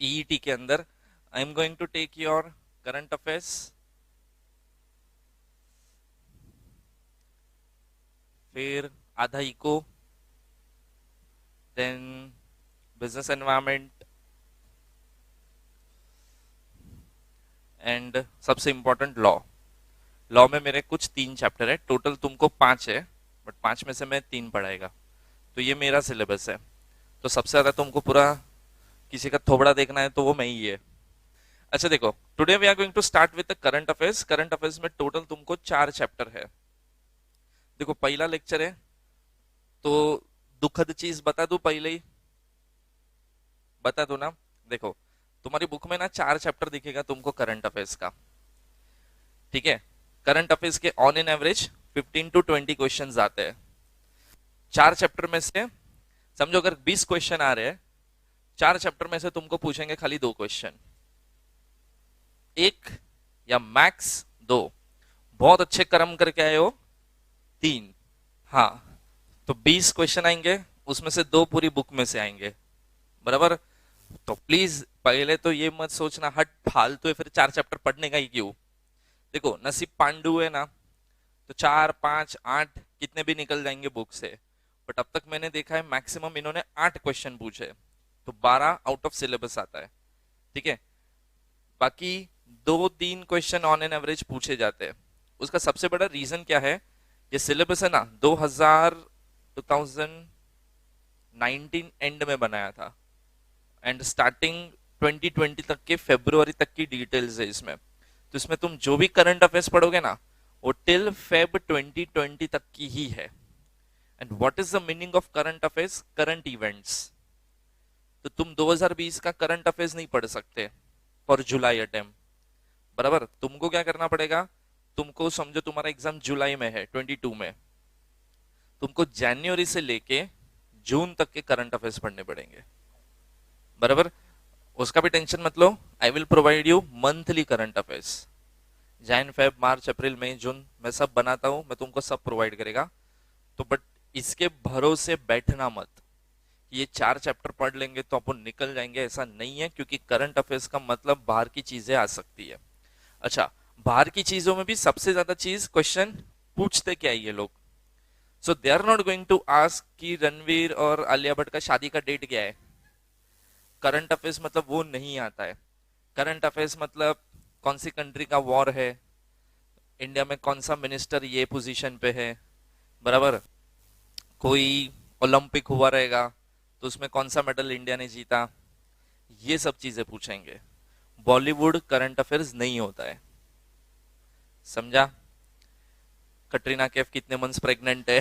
EET के अंदर I am going to take your current affairs, फिर आधा eco, then business environment, and सबसे इंपॉर्टेंट लॉ। लॉ में मेरे कुछ 3 चैप्टर है, टोटल तुमको 5 है, बट 5 में से मैं 3 पढ़ाएगा। तो ये मेरा सिलेबस है। तो सबसे ज्यादा तुमको पूरा किसी का थोबड़ा देखना है तो वो मैं ही है। अच्छा देखो, today we are going to start with the current affairs. Current affairs में टोटल तुमको 4 चैप्टर है। देखो पहला लेक्चर है, तो दुखद चीज बता दूं पहले ही, बता दो ना। देखो तुम्हारी बुक में ना 4 चैप्टर दिखेगा तुमको करंट अफेयर्स का, ठीक है। करंट अफेयर्स के on an average 15 to 20 question आते हैं। 4 चैप्टर में से समझो अगर 20 क्वेश्चन आ रहे हैं, 4 चैप्टर में से तुमको पूछेंगे खाली 2 क्वेश्चन, एक या मैक्स 2। बहुत अच्छे कर्म करके आए हो 3। हाँ, तो 20 क्वेश्चन आएंगे, उसमें से 2 पूरी बुक में से आएंगे, बराबर। तो प्लीज पहले तो ये मत सोचना हट फालतू है, फिर 4 चैप्टर पढ़ने का ही क्यों। देखो नसीब पांडु है ना, तो 4, 5, 8 कितने भी निकल जाएंगे बुक से। बट अब तक मैंने देखा है मैक्सिमम इन्होंने 8 क्वेश्चन पूछे, तो 12 आउट ऑफ सिलेबस आता है, ठीक है। बाकी 2-3 क्वेश्चन ऑन एन एवरेज पूछे जाते हैं। उसका सबसे बड़ा रीजन क्या है, ये सिलेबस है ना 2019 एंड में बनाया था, एंड स्टार्टिंग 2020 तक के फरवरी तक की डिटेल्स है इसमें। तो इसमें तुम जो भी करंट अफेयर्स पढ़ोगे ना, वो टिल फेब 2020 तक की ही है। And what is the meaning of current affairs? Current events. तो तुम 2020 का करंट अफेयर्स नहीं पढ़ सकते फॉर जुलाई अटेम्प्ट, बराबर। तुमको क्या करना पड़ेगा, तुमको समझो तुम्हारा एग्जाम जुलाई में है 22 में, तुमको जनवरी से लेके जून तक के करंट अफेयर्स पढ़ने पड़ेंगे, बराबर। उसका भी टेंशन मत लो, I will provide you monthly current affairs. Jan Feb March April May June मैं सब बनाता हूं, मैं तुमको सब प्रोवाइड करेगा। तो बट इसके भरोसे बैठना मत, ये 4 चैप्टर पढ़ लेंगे तो अपन निकल जाएंगे, ऐसा नहीं है। क्योंकि करंट अफेयर्स का मतलब बाहर की चीजें आ सकती है। अच्छा, बाहर की चीजों में भी सबसे ज्यादा चीज क्वेश्चन पूछते क्या है ये लोग। So they are not going to ask कि रणवीर और आलिया भट्ट का शादी का डेट क्या है। करंट अफेयर्स मतलब वो नहीं आता है। करंट अफेयर्स मतलब कौन सी कंट्री का वॉर है, इंडिया में कौन सा मिनिस्टर ये पोजीशन पे है, बराबर। कोई ओलंपिक हुआ रहेगा तो उसमें कौन सा मेडल इंडिया ने जीता, ये सब चीजें पूछेंगे। बॉलीवुड करंट अफेयर्स नहीं होता है, समझा। कटरीना कैफ कितने मंथ्स प्रेग्नेंट है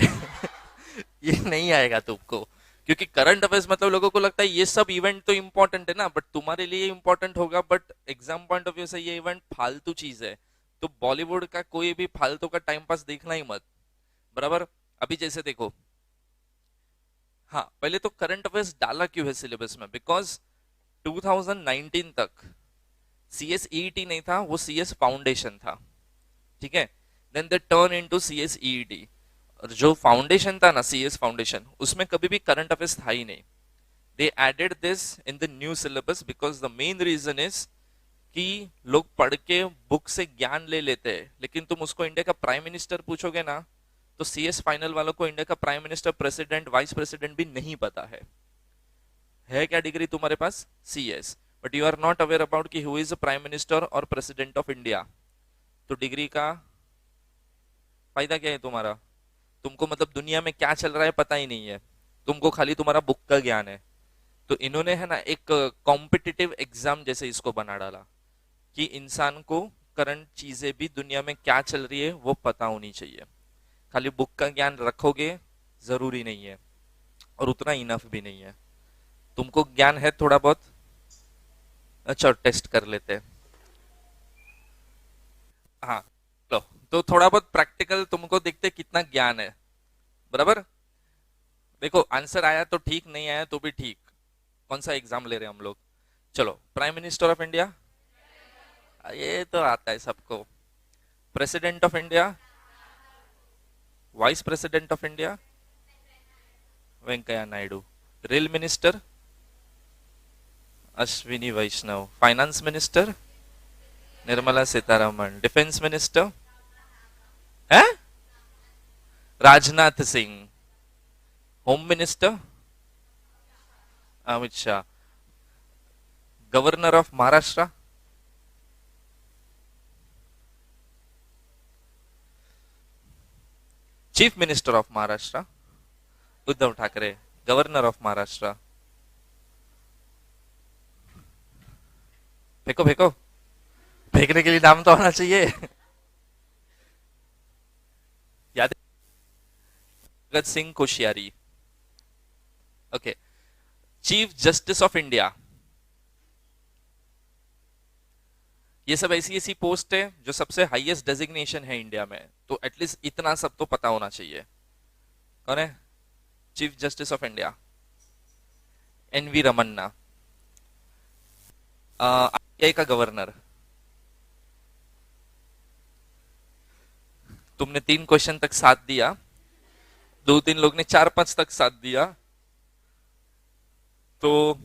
ये नहीं आएगा तुमको। क्योंकि करंट अफेयर्स मतलब लोगों को लगता है ये सब इवेंट तो इंपॉर्टेंट है ना, बट तुम्हारे लिए इंपॉर्टेंट होगा, but exam point of view से ये इवेंट फालतू चीज है। तो बॉलीवुड का कोई भी फालतू का टाइम पास देखना ही मत, बराबर। अभी जैसे देखो, हाँ पहले तो करंट अफेयर्स डाला क्यों है सिलेबस में, बिकॉज 2019 तक सीएसईटी नहीं था, वो सीएस फाउंडेशन था, ठीक है। देन दे टर्न इनटू सीएसईटी, और जो फाउंडेशन था ना सीएस फाउंडेशन, उसमें कभी भी करंट अफेयर्स था ही नहीं। They added this in the new syllabus because the main reason is कि लोग पढ़ के बुक से ज्ञान ले लेते हैं, लेकिन तुम उसको इंडिया का प्राइम मिनिस्टर पूछोगे ना, तो सीएस फाइनल वालों को इंडिया का prime minister, president, vice president भी नहीं पता है क्या डिग्री तुम्हारे पास CS, but you are not aware about कि हु इज प्राइम मिनिस्टर और प्रेसिडेंट ऑफ इंडिया। तो डिग्री का फायदा क्या है तुम्हारा? तुमको मतलब दुनिया में क्या चल रहा है पता ही नहीं है, तुमको खाली तुम्हारा बुक का ज्ञान है। तो इन्होंने है ना एक कॉम्पिटिटिव एग्जाम जैसे इसको बना डाला कि इंसान को करंट चीजें भी दुनिया में क्या चल रही है वो पता होनी चाहिए। खाली बुक का ज्ञान रखोगे जरूरी नहीं है, और उतना इनफ भी नहीं है। तुमको ज्ञान है थोड़ा बहुत, अच्छा टेस्ट कर लेते हैं। हाँ लो, तो थोड़ा बहुत प्रैक्टिकल तुमको देखते कितना ज्ञान है, बराबर। देखो आंसर आया तो ठीक, नहीं आया तो भी ठीक। कौन सा एग्जाम ले रहे हैं हम लोग? चलो, प्राइम मिनिस्टर ऑफ इंडिया, ये तो आता है सबको। President of India, vice president of India Venkaiah Naidu, rail minister Ashwini Vaishnaw. Finance minister Nirmala Sitharaman. Defence minister है Rajnath Singh. Home minister Amit Shah. Governor of Maharashtra chief minister of Maharashtra Uddhav Thackeray. Governor of Maharashtra फेंको फेंको, फेंकने के लिए नाम तो होना चाहिए। याद है? Bhagat Singh Koshyari. Okay. Chief justice of India. ये सब ऐसी ऐसी पोस्ट है जो सबसे हाईएस्ट डेजिग्नेशन है इंडिया में, तो एटलीस्ट इतना सब तो पता होना चाहिए। कौन है chief justice of India? N V Ramana. RBI का गवर्नर। तुमने 3 क्वेश्चन तक साथ दिया, 2-3 लोग ने 4-5 तक साथ दिया, तो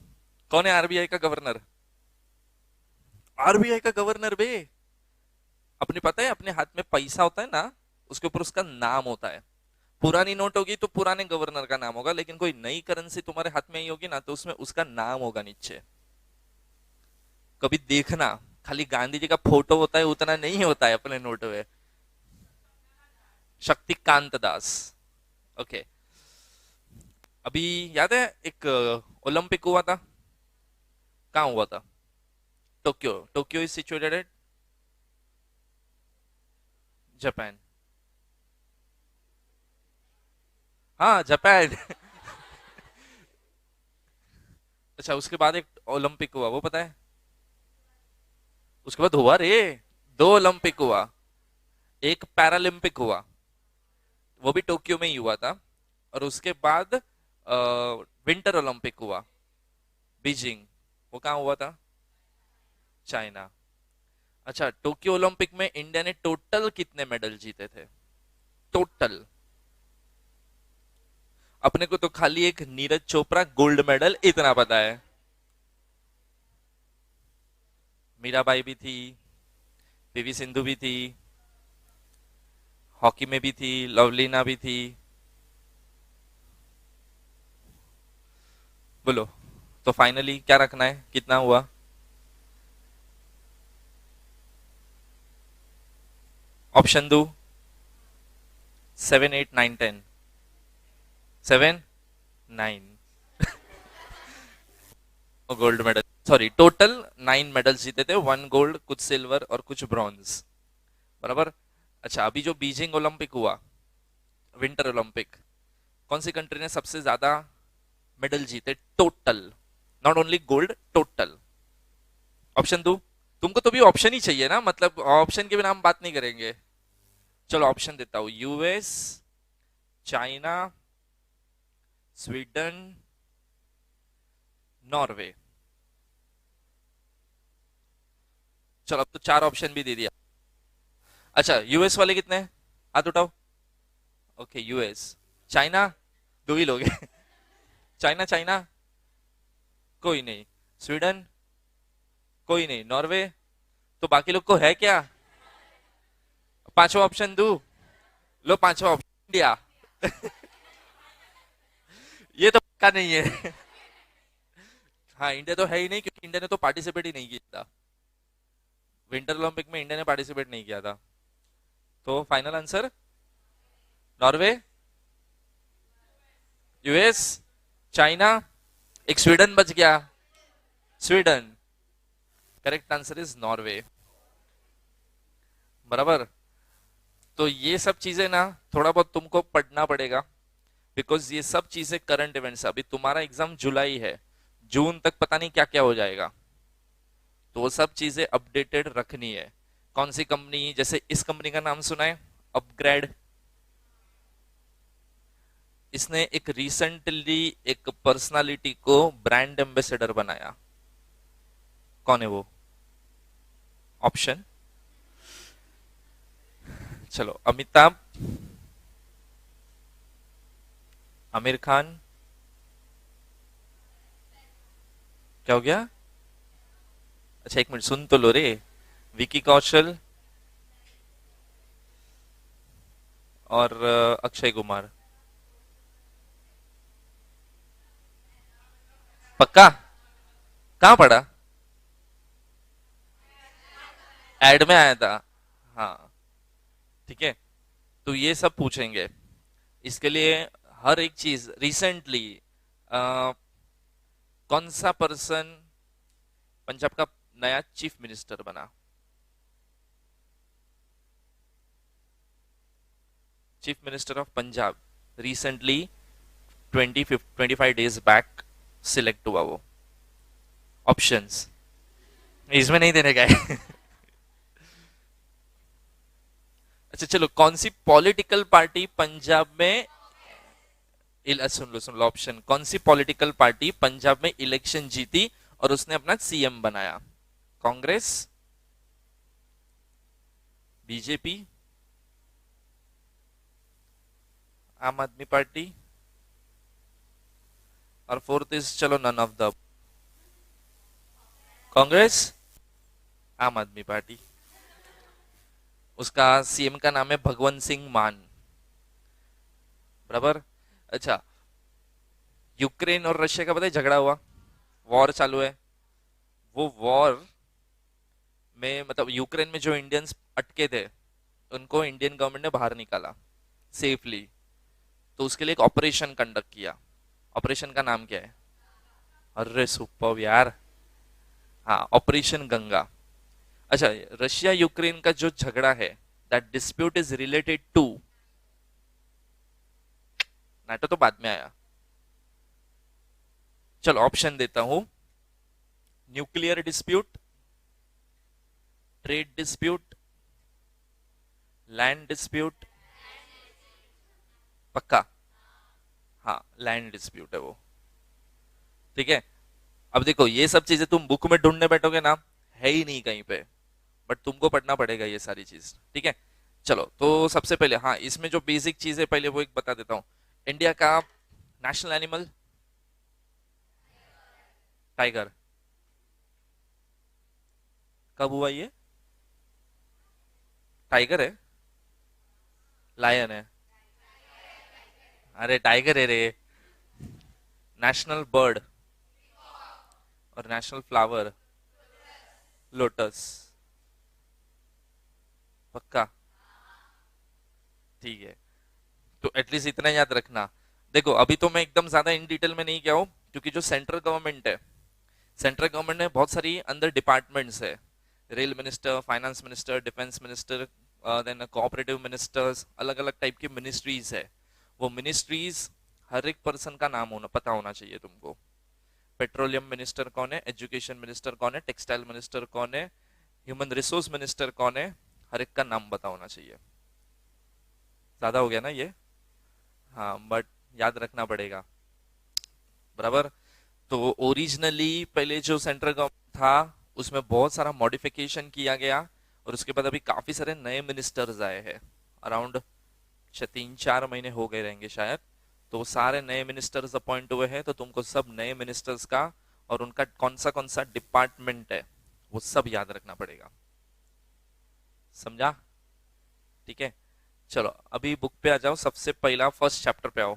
कौन है आरबीआई का गवर्नर? आरबीआई का गवर्नर बे, अपने पता है अपने हाथ में पैसा होता है ना, उसके ऊपर उसका नाम होता है। पुरानी नोट होगी तो पुराने गवर्नर का नाम होगा, लेकिन कोई नई करेंसी तुम्हारे हाथ में ही होगी ना, तो उसमें उसका नाम होगा नीचे। कभी देखना, खाली गांधी जी का फोटो होता है उतना नहीं होता है अपने नोट में। शक्तिकांत दास। ओके। अभी याद है एक ओलंपिक हुआ था, कहाँ हुआ था? Tokyo. Tokyo is situated at Japan. हाँ जापान। अच्छा, उसके बाद एक ओलंपिक हुआ, वो पता है? उसके बाद हुआ रे, 2 ओलंपिक हुआ, एक पैरालंपिक हुआ, वो भी टोक्यो में ही हुआ था। और उसके बाद विंटर ओलंपिक हुआ, बीजिंग। वो कहाँ हुआ था? चाइना। अच्छा, टोक्यो ओलंपिक में इंडिया ने टोटल कितने मेडल जीते थे? टोटल। अपने को तो खाली एक नीरज चोपड़ा गोल्ड मेडल इतना पता है। मीराबाई भी थी, पीवी सिंधु भी थी, हॉकी में भी थी, लवलीना भी थी। बोलो, तो फाइनली क्या रखना है, कितना हुआ? ऑप्शन दो। 7, 8, 9, 10। 7, 9 gold medal, sorry total 9 medals जीते थे, 1 गोल्ड, कुछ सिल्वर और कुछ ब्रॉन्ज। बराबर। अच्छा, अभी जो बीजिंग ओलंपिक हुआ, विंटर ओलंपिक, कौन सी कंट्री ने सबसे ज्यादा मेडल जीते total? Not only gold, total. Option दो। तुमको तो भी ऑप्शन ही चाहिए ना, मतलब ऑप्शन के बिना हम बात नहीं करेंगे। चलो ऑप्शन देता हूं। US, China, Sweden, Norway. चलो अब तो 4 ऑप्शन भी दे दिया। अच्छा, यूएस वाले कितने हैं? हाथ उठाओ। Okay, US. चाइना, दो ही लोग हैं। चाइना चाइना, कोई नहीं। स्वीडन, कोई नहीं। नॉर्वे, तो बाकी लोग को है क्या? पांचवा ऑप्शन दू? लो, पांचवा ऑप्शन इंडिया। ये तो पक्का नहीं है। हाँ, इंडिया तो है ही नहीं, क्योंकि इंडिया ने तो पार्टिसिपेट ही नहीं किया था विंटर ओलंपिक में। इंडिया ने पार्टिसिपेट नहीं किया था। तो final answer Norway, US, China, एक स्वीडन बच गया। Sweden. Correct answer is Norway. बराबर। तो ये सब चीजें ना थोड़ा बहुत तुमको पढ़ना पड़ेगा, बिकॉज ये सब चीजें करंट इवेंट्स। अभी तुम्हारा एग्जाम जुलाई है, जून तक पता नहीं क्या क्या हो जाएगा, तो वो सब चीजें अपडेटेड रखनी है। कौन सी कंपनी, जैसे इस कंपनी का नाम सुना है, अपग्रेड। इसने एक रिसेंटली एक पर्सनालिटी को ब्रांड एम्बेसडर बनाया। कौन है वो? ऑप्शन। चलो, अमिताभ, आमिर खान, क्या हो गया? अच्छा एक मिनट सुन तो लो रे। विकी कौशल और अक्षय कुमार। पक्का? कहाँ पढ़ा? एड में आया था। हाँ ठीक है। तो ये सब पूछेंगे इसके लिए। हर एक चीज रिसेंटली कौन सा पर्सन पंजाब का नया चीफ मिनिस्टर बना? Chief minister of Punjab recently 25 back select हुआ वो। ऑप्शंस इसमें नहीं देने का है। अच्छा चलो, कौन सी पॉलिटिकल पार्टी पंजाब में सुन लो ऑप्शन। कौन सी पॉलिटिकल पार्टी पंजाब में इलेक्शन जीती और उसने अपना सीएम बनाया? कांग्रेस, बीजेपी, आम आदमी पार्टी, और फोर्थ इज चलो नन ऑफ द। कांग्रेस, आम आदमी पार्टी। उसका सीएम का नाम है भगवंत सिंह मान। बराबर। अच्छा, यूक्रेन और रशिया का पता है झगड़ा हुआ, वॉर चालू है। वो वॉर में मतलब यूक्रेन में जो इंडियंस अटके थे उनको इंडियन गवर्नमेंट ने बाहर निकाला सेफली। तो उसके लिए एक ऑपरेशन कंडक्ट किया। ऑपरेशन का नाम क्या है? अरे सुपर यार। हाँ, ऑपरेशन गंगा। अच्छा, रशिया यूक्रेन का जो झगड़ा है, that dispute is related to. NATO तो बाद में आया। चलो ऑप्शन देता हूं। Nuclear dispute, trade dispute, land dispute. पक्का? हाँ, लैंड डिस्प्यूट है वो। ठीक है। अब देखो, ये सब चीजें तुम बुक में ढूंढने बैठोगे ना, है ही नहीं कहीं पे। बट तुमको पढ़ना पड़ेगा ये सारी चीज। ठीक है। चलो, तो सबसे पहले हाँ, इसमें जो बेसिक चीज है पहले वो एक बता देता हूँ। इंडिया का नेशनल एनिमल? टाइगर। कब हुआ ये? टाइगर है? लायन है? अरे टाइगर है रे। नेशनल बर्ड और नेशनल फ्लावर? लोटस। पक्का? ठीक है। तो एटलीस्ट इतना याद रखना। देखो, अभी तो मैं एकदम ज्यादा इन डिटेल में नहीं गया हूँ, क्योंकि जो सेंट्रल गवर्नमेंट है, सेंट्रल गवर्नमेंट में बहुत सारी अंदर डिपार्टमेंट्स है। Rail minister, finance minister, defence minister, then cooperative ministers, अलग अलग टाइप की मिनिस्ट्रीज है। वो मिनिस्ट्रीज हर एक पर्सन का नाम होना पता होना चाहिए तुमको। पेट्रोलियम मिनिस्टर कौन है, एजुकेशन मिनिस्टर कौन है, टेक्सटाइल मिनिस्टर कौन है, ह्यूमन रिसोर्स मिनिस्टर कौन है, हर एक का नाम पता होना चाहिए। ज्यादा हो गया ना ये? हाँ, बट याद रखना पड़ेगा। बराबर। तो ओरिजिनली पहले जो सेंट्रल गवर्नमेंट था उसमें बहुत सारा मॉडिफिकेशन किया गया, और उसके बाद अभी काफी सारे नए मिनिस्टर्स आए हैं। अराउंड 3-4 महीने हो गए रहेंगे शायद। तो सारे नए मिनिस्टर्स अपॉइंट हुए हैं, तो तुमको सब नए मिनिस्टर्स का और उनका कौन सा डिपार्टमेंट है वो सब याद रखना पड़ेगा। समझा? ठीक है। चलो अभी बुक पे आ जाओ, सबसे पहला फर्स्ट चैप्टर पे आओ।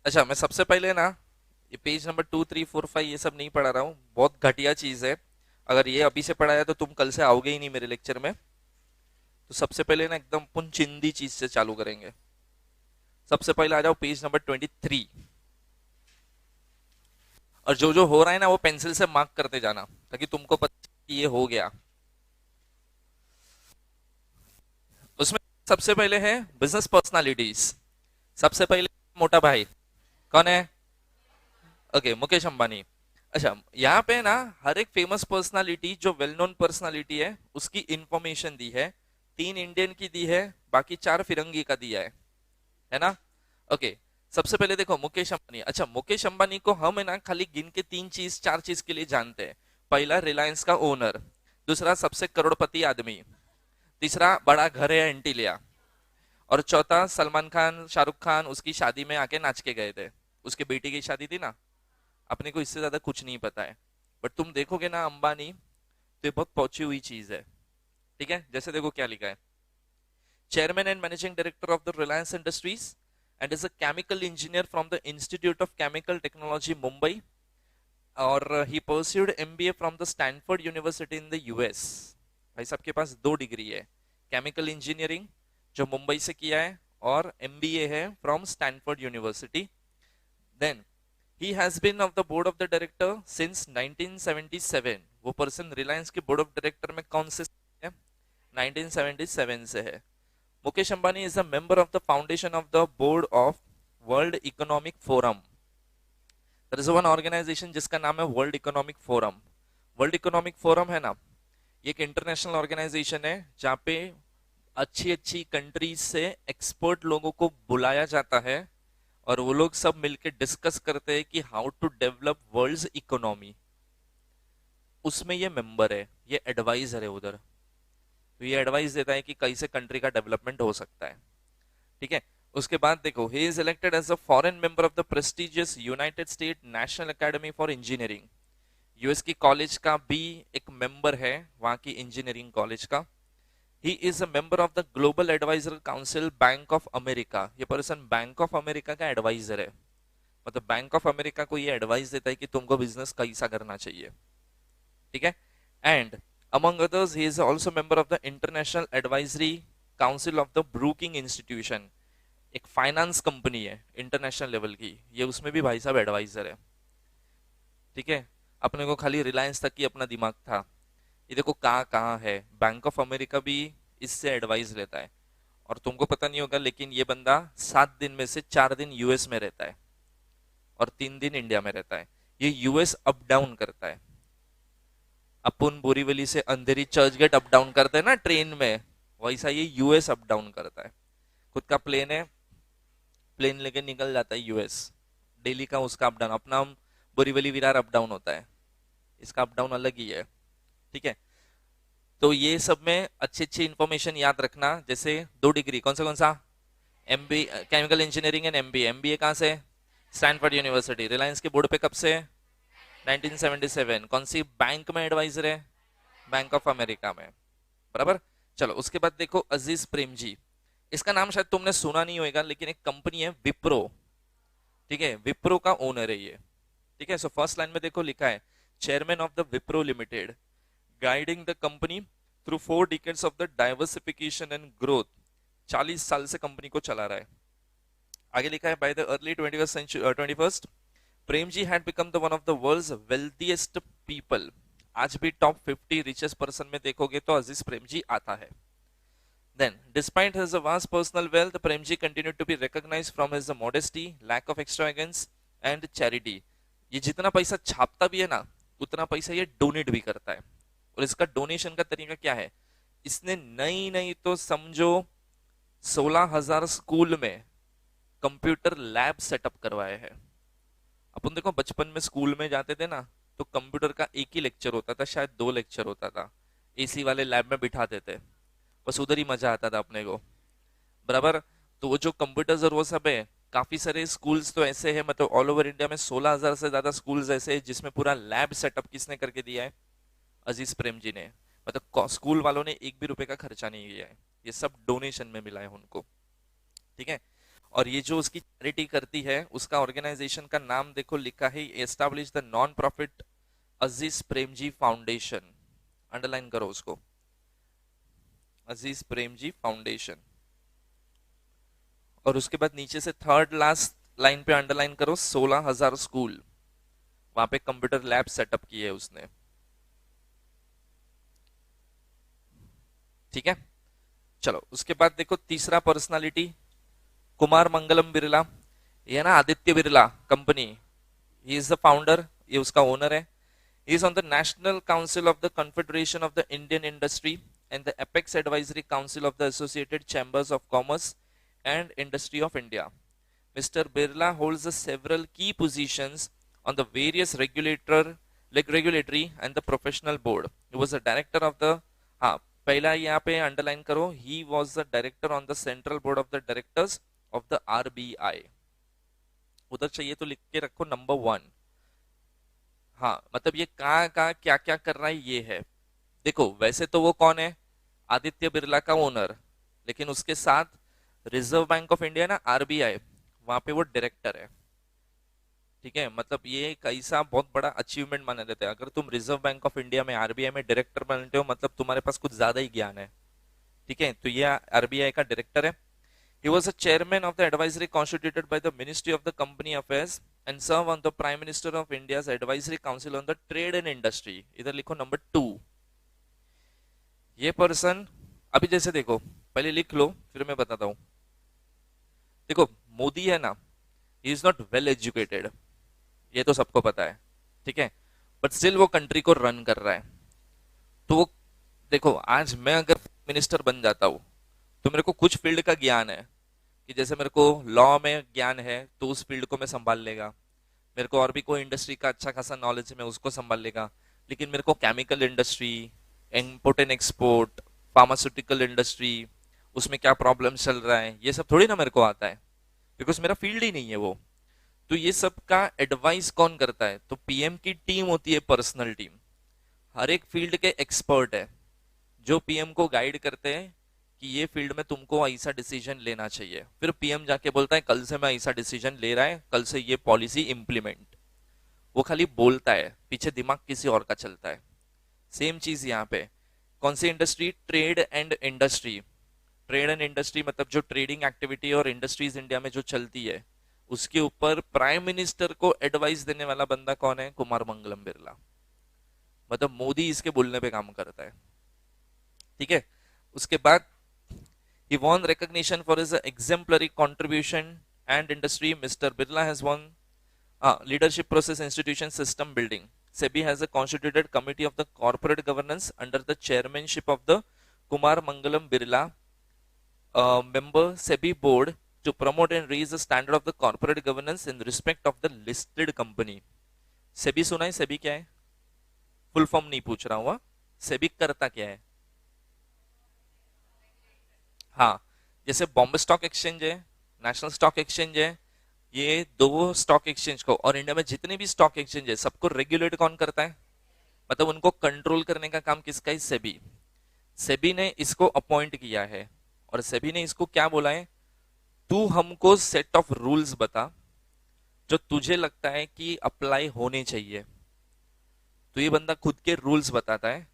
अच्छा, मैं सबसे पहले ना ये पेज नंबर 2, 3, 4, 5 ये सब नहीं पढ़ा रहा हूँ, बहुत घटिया चीज है। अगर ये अभी से पढ़ाया तो तुम कल से आओगे ही नहीं मेरे लेक्चर में। तो सबसे पहले ना एकदम पुनचिंदी चीज से चालू करेंगे। सबसे पहले आ जाओ पेज नंबर 23। और जो जो हो रहा है ना वो पेंसिल से मार्क करते जाना, ताकि तुमको पता चले कि ये हो गया। उसमें सबसे पहले है बिजनेस पर्सनालिटीज। सबसे पहले मोटा भाई कौन है? ओके, मुकेश अंबानी। अच्छा, यहाँ पे ना हर एक फेमस पर्सनालिटी जो वेल नोन पर्सनालिटी है उसकी इंफॉर्मेशन दी है। 3 इंडियन की दी है, बाकी 4 फिरंगी का दिया है ना? ओके। सबसे पहले देखो मुकेश अंबानी। अच्छा, मुकेश अंबानी को हम है ना खाली गिन के 3 चीज 4 चीज के लिए जानते हैं। पहला, रिलायंस का ओनर। दूसरा, सबसे करोड़पति आदमी। तीसरा, बड़ा घर है एंटीलिया। और चौथा, सलमान खान शाहरुख खान उसकी शादी में आके नाच के गए थे। उसकी बेटी की शादी थी ना। अपने को इससे ज्यादा कुछ नहीं पता है। बट तुम देखोगे ना अंबानी, तो ये बहुत पहुंची हुई चीज है। ठीक है, जैसे देखो क्या लिखा है, chairman and managing director of the Reliance Industries and is a chemical engineer from the Institute of Chemical Technology Mumbai, और he pursued MBA from the Stanford University in the US. भाई साहब के पास 2 डिग्री है, केमिकल इंजीनियरिंग जो मुंबई से किया है, और एमबीए है from Stanford University. Then he has been of the board of the director since 1977। वो पर्सन रिलायंस के बोर्ड ऑफ डायरेक्टर में कौन से है? 1977 से है। Mukesh Ambani is a member of the foundation of the board of World Economic Forum. There is one organization जिसका नाम है World Economic Forum. World Economic Forum है ना, ये एक इंटरनेशनल ऑर्गेनाइजेशन है जहाँ पे अच्छी अच्छी कंट्रीज से एक्सपर्ट लोगों को बुलाया जाता है, और वो लोग सब मिलकर डिस्कस करते हैं कि how to develop world's economy. उसमें ये मेंबर है, ये एडवाइजर है उधर। तो ये एडवाइस देता है कि कैसे कंट्री का डेवलपमेंट हो सकता है। ठीक है, उसके बाद देखो, he is elected as a foreign member of the prestigious United State National Academy for Engineering. US की कॉलेज का भी एक मेंबर है, वहां की इंजीनियरिंग कॉलेज का। He is a member of the global advisor council Bank of America. ये person Bank of America का एडवाइजर है, मतलब बैंक ऑफ अमेरिका को ये एडवाइस देता है कि तुमको बिजनेस कैसा करना चाहिए। ठीक है, and among others he is also member of the International Advisory Council of the Brooking Institution. एक फाइनेंस कंपनी है इंटरनेशनल लेवल की, ये उसमें भी भाई साहब एडवाइजर है। ठीक है, अपने को खाली रिलायंस तक ही अपना दिमाग था, ये देखो कहाँ कहाँ है। बैंक ऑफ अमेरिका भी इससे एडवाइस लेता है। और तुमको पता नहीं होगा, लेकिन ये बंदा 7 दिन में से 4 दिन यूएस में रहता है और 3 दिन इंडिया में रहता है। ये यूएस अप डाउन करता है। अपन बोरीवली से अंधेरी चर्च गेट अप डाउन करते हैं ना ट्रेन में, वैसा ये यूएस अप डाउन करता है। खुद का प्लेन है, प्लेन लेके निकल जाता है यूएस। डेली का उसका अप डाउन, अपना बोरीवली विरार अप डाउन होता है, इसका अप डाउन अलग ही है। ठीक है, तो ये सब में अच्छी अच्छी इंफॉर्मेशन याद रखना। जैसे 2 डिग्री कौन सा MB chemical engineering and MBA. MBA कहाँ से? Stanford university. रिलायंस के बोर्ड पे कब से? 1977। कौन सी बैंक में एडवाइजर है? बैंक ऑफ अमेरिका में। बराबर। चलो उसके बाद देखो अजीज प्रेम जी, इसका नाम शायद तुमने सुना नहीं होगा, लेकिन एक कंपनी है विप्रो। ठीक है, विप्रो का ओनर है ये। ठीक है, सो फर्स्ट लाइन में देखो लिखा है, chairman of the Wipro limited, guiding the company through 4 decades of the diversification and growth. 40 साल से कंपनी को चला रहा है। आगे लिखा है, by the early 21st Premji had become the one of the world's wealthiest people. आज भी टॉप 50 रिचेस्ट पर्सन में देखोगे तो अजीज प्रेमजी आता है। Then, despite his vast personal wealth, Premji continued to be recognized from his modesty, lack of extravagance, and charity. ये जितना पैसा छापता भी है ना, उतना पैसा ये डोनेट भी करता है। और इसका डोनेशन का तरीका क्या है? इसने नई नई तो समझो 16,000 स्कूल में कंप्यूटर लैब सेटअप करवाए हैं। अपन देखो बचपन में स्कूल में जाते थे ना, तो कंप्यूटर का एक ही लेक्चर होता था, शायद 2 लेक्चर होता था, एसी वाले लैब में बिठाते थे, बस उधर ही मजा आता था अपने को। बराबर। तो वो जो कंप्यूटर्स और वो सब है, काफी सारे स्कूल्स तो ऐसे हैं, मतलब ऑल ओवर इंडिया में 16,000 से ज्यादा स्कूल्स ऐसे हैं जिसमें पूरा लैब सेटअप किसने करके दिया है? अजीज प्रेम जी ने। मतलब स्कूल वालों ने 1 भी रुपए का खर्चा नहीं किया है, ये सब डोनेशन में मिला है उनको। ठीक है, और ये जो उसकी चैरिटी करती है, उसका ऑर्गेनाइजेशन का नाम देखो लिखा है, establish the non profit Aziz Premji foundation. Underline करो उसको, अजीज प्रेमजी फाउंडेशन। और उसके बाद नीचे से थर्ड लास्ट लाइन पे अंडरलाइन करो 16,000 स्कूल, वहां पे कंप्यूटर लैब सेटअप की है उसने। ठीक है, चलो उसके बाद देखो तीसरा पर्सनालिटी, कुमार मंगलम बिरला। ये ना Aditya Birla company, he is the founder, ये उसका ओनर है। He is on the national council of the confederation of the Indian industry and the Apex Advisory Council of the Associated Chambers of Commerce and Industry of India. Mr. Birla holds several key positions on the various regulatory and the professional board. He was a director of the पहला यहाँ पे underline करो, he was the director on the central board of the directors of the RBI. उधर चाहिए तो लिख के रखो नंबर 1। हाँ मतलब ये कहाँ कहाँ क्या क्या कर रहा है ये है। देखो वैसे तो वो कौन है, आदित्य बिरला का ओनर, लेकिन उसके साथ रिजर्व बैंक ऑफ इंडिया ना आरबीआई, वहां पे वो डायरेक्टर है। ठीक है, मतलब ये एक ऐसा बहुत बड़ा अचीवमेंट माना जाता है, अगर तुम रिजर्व बैंक ऑफ इंडिया में आरबीआई में डायरेक्टर बनते हो मतलब तुम्हारे पास कुछ ज्यादा ही ज्ञान है। ठीक है, तो ये आरबीआई का डायरेक्टर है। He was a chairman of the advisory constituted by the Ministry of the Company Affairs and served on the Prime Minister of India's Advisory Council on the Trade and Industry. इधर लिखो number 2। ये person, अभी जैसे देखो, पहले लिख लो फिर मैं बताता हूँ। देखो मोदी है ना, he is not well educated, ये तो सबको पता है। ठीक है, बट स्टिल वो कंट्री को रन कर रहा है। तो वो, देखो आज मैं अगर मिनिस्टर बन जाता हूँ तो मेरे को कुछ फील्ड का ज्ञान है, कि जैसे मेरे को लॉ में ज्ञान है तो उस फील्ड को मैं संभाल लेगा, मेरे को और भी कोई इंडस्ट्री का अच्छा खासा नॉलेज है मैं उसको संभाल लेगा। लेकिन मेरे को chemical industry, import and export, pharmaceutical industry, उसमें क्या प्रॉब्लम चल रहा है ये सब थोड़ी ना मेरे को आता है, बिकॉज मेरा फील्ड ही नहीं है वो। तो ये सब का एडवाइस कौन करता है, तो पीएम की टीम होती है, पर्सनल टीम, हर एक फील्ड के एक्सपर्ट है जो पीएम को गाइड करते हैं कि ये फील्ड में तुमको ऐसा डिसीजन लेना चाहिए। फिर पीएम जाके बोलता है कल से मैं ऐसा डिसीजन ले रहा है, कल से ये पॉलिसी इंप्लीमेंट। वो खाली बोलता है, पीछे दिमाग किसी और का चलता है। सेम चीज यहाँ पे, कौन सी industry, trade and industry. Trade and industry मतलब जो ट्रेडिंग एक्टिविटी और इंडस्ट्रीज इंडिया में जो चलती है उसके ऊपर प्राइम मिनिस्टर को एडवाइस देने वाला बंदा कौन है, कुमार मंगलम बिरला। मतलब मोदी इसके बोलने पे काम करता है। ठीक है, उसके बाद he won recognition for his exemplary contribution and industry. Mr. Birla has won leadership process institution system building. SEBI has a constituted committee of the corporate governance under the chairmanship of the Kumar Mangalam Birla member SEBI board to promote and raise the standard of the corporate governance in respect of the listed company. SEBI सुना है, SEBI क्या है, full form नहीं पूछ रहा हूँ। SEBI करता क्या है, हाँ, जैसे बॉम्बे स्टॉक एक्सचेंज है, नेशनल स्टॉक एक्सचेंज है, ये दो स्टॉक एक्सचेंज को और इंडिया में जितने भी स्टॉक एक्सचेंज है सबको रेगुलेट कौन करता है, मतलब उनको कंट्रोल करने का काम किसका है, सेबी। सेबी ने इसको अपॉइंट किया है और सेबी ने इसको क्या बोला है, तू हमको सेट ऑफ रूल्स बता जो तुझे लगता है कि अप्लाई होने चाहिए। तो ये बंदा खुद के रूल्स बताता है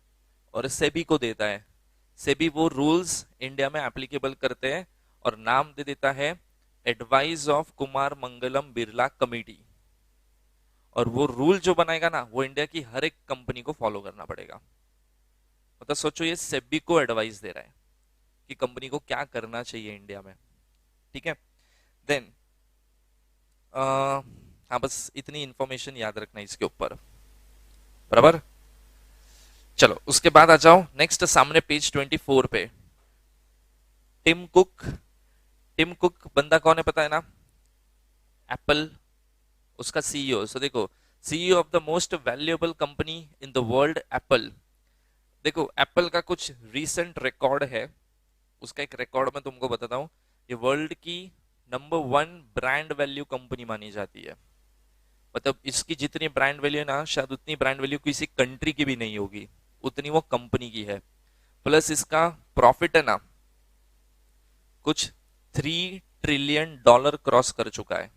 और सेबी को देता है। सेबी वो रूल्स इंडिया में एप्लीकेबल करते हैं और नाम दे देता है advice of Kumar Mangalam Birla committee. और वो रूल जो बनाएगा ना वो इंडिया की हर एक कंपनी को फॉलो करना पड़ेगा। मतलब सोचो ये सेबी को एडवाइस दे रहा है कि कंपनी को क्या करना चाहिए इंडिया में। ठीक है, देन हाँ बस इतनी इंफॉर्मेशन याद रखना इसके ऊपर, बराबर। चलो उसके बाद आ जाओ नेक्स्ट, सामने पेज 24 पे टिम कुक। टिम कुक बंदा कौन है पता है ना, एप्पल, उसका सीईओ। सो देखो, CEO of the most valuable company in the world, Apple. देखो एप्पल का कुछ रीसेंट रिकॉर्ड है, उसका एक रिकॉर्ड मैं तुमको बताता हूँ। ये वर्ल्ड की नंबर 1 ब्रांड वैल्यू कंपनी मानी जाती है। मतलब इसकी जितनी ब्रांड वैल्यू है ना, शायद उतनी ब्रांड वैल्यू किसी कंट्री की भी नहीं होगी, उतनी वो कंपनी की है। प्लस इसका प्रॉफिट है ना कुछ $3 ट्रिलियन क्रॉस कर चुका है।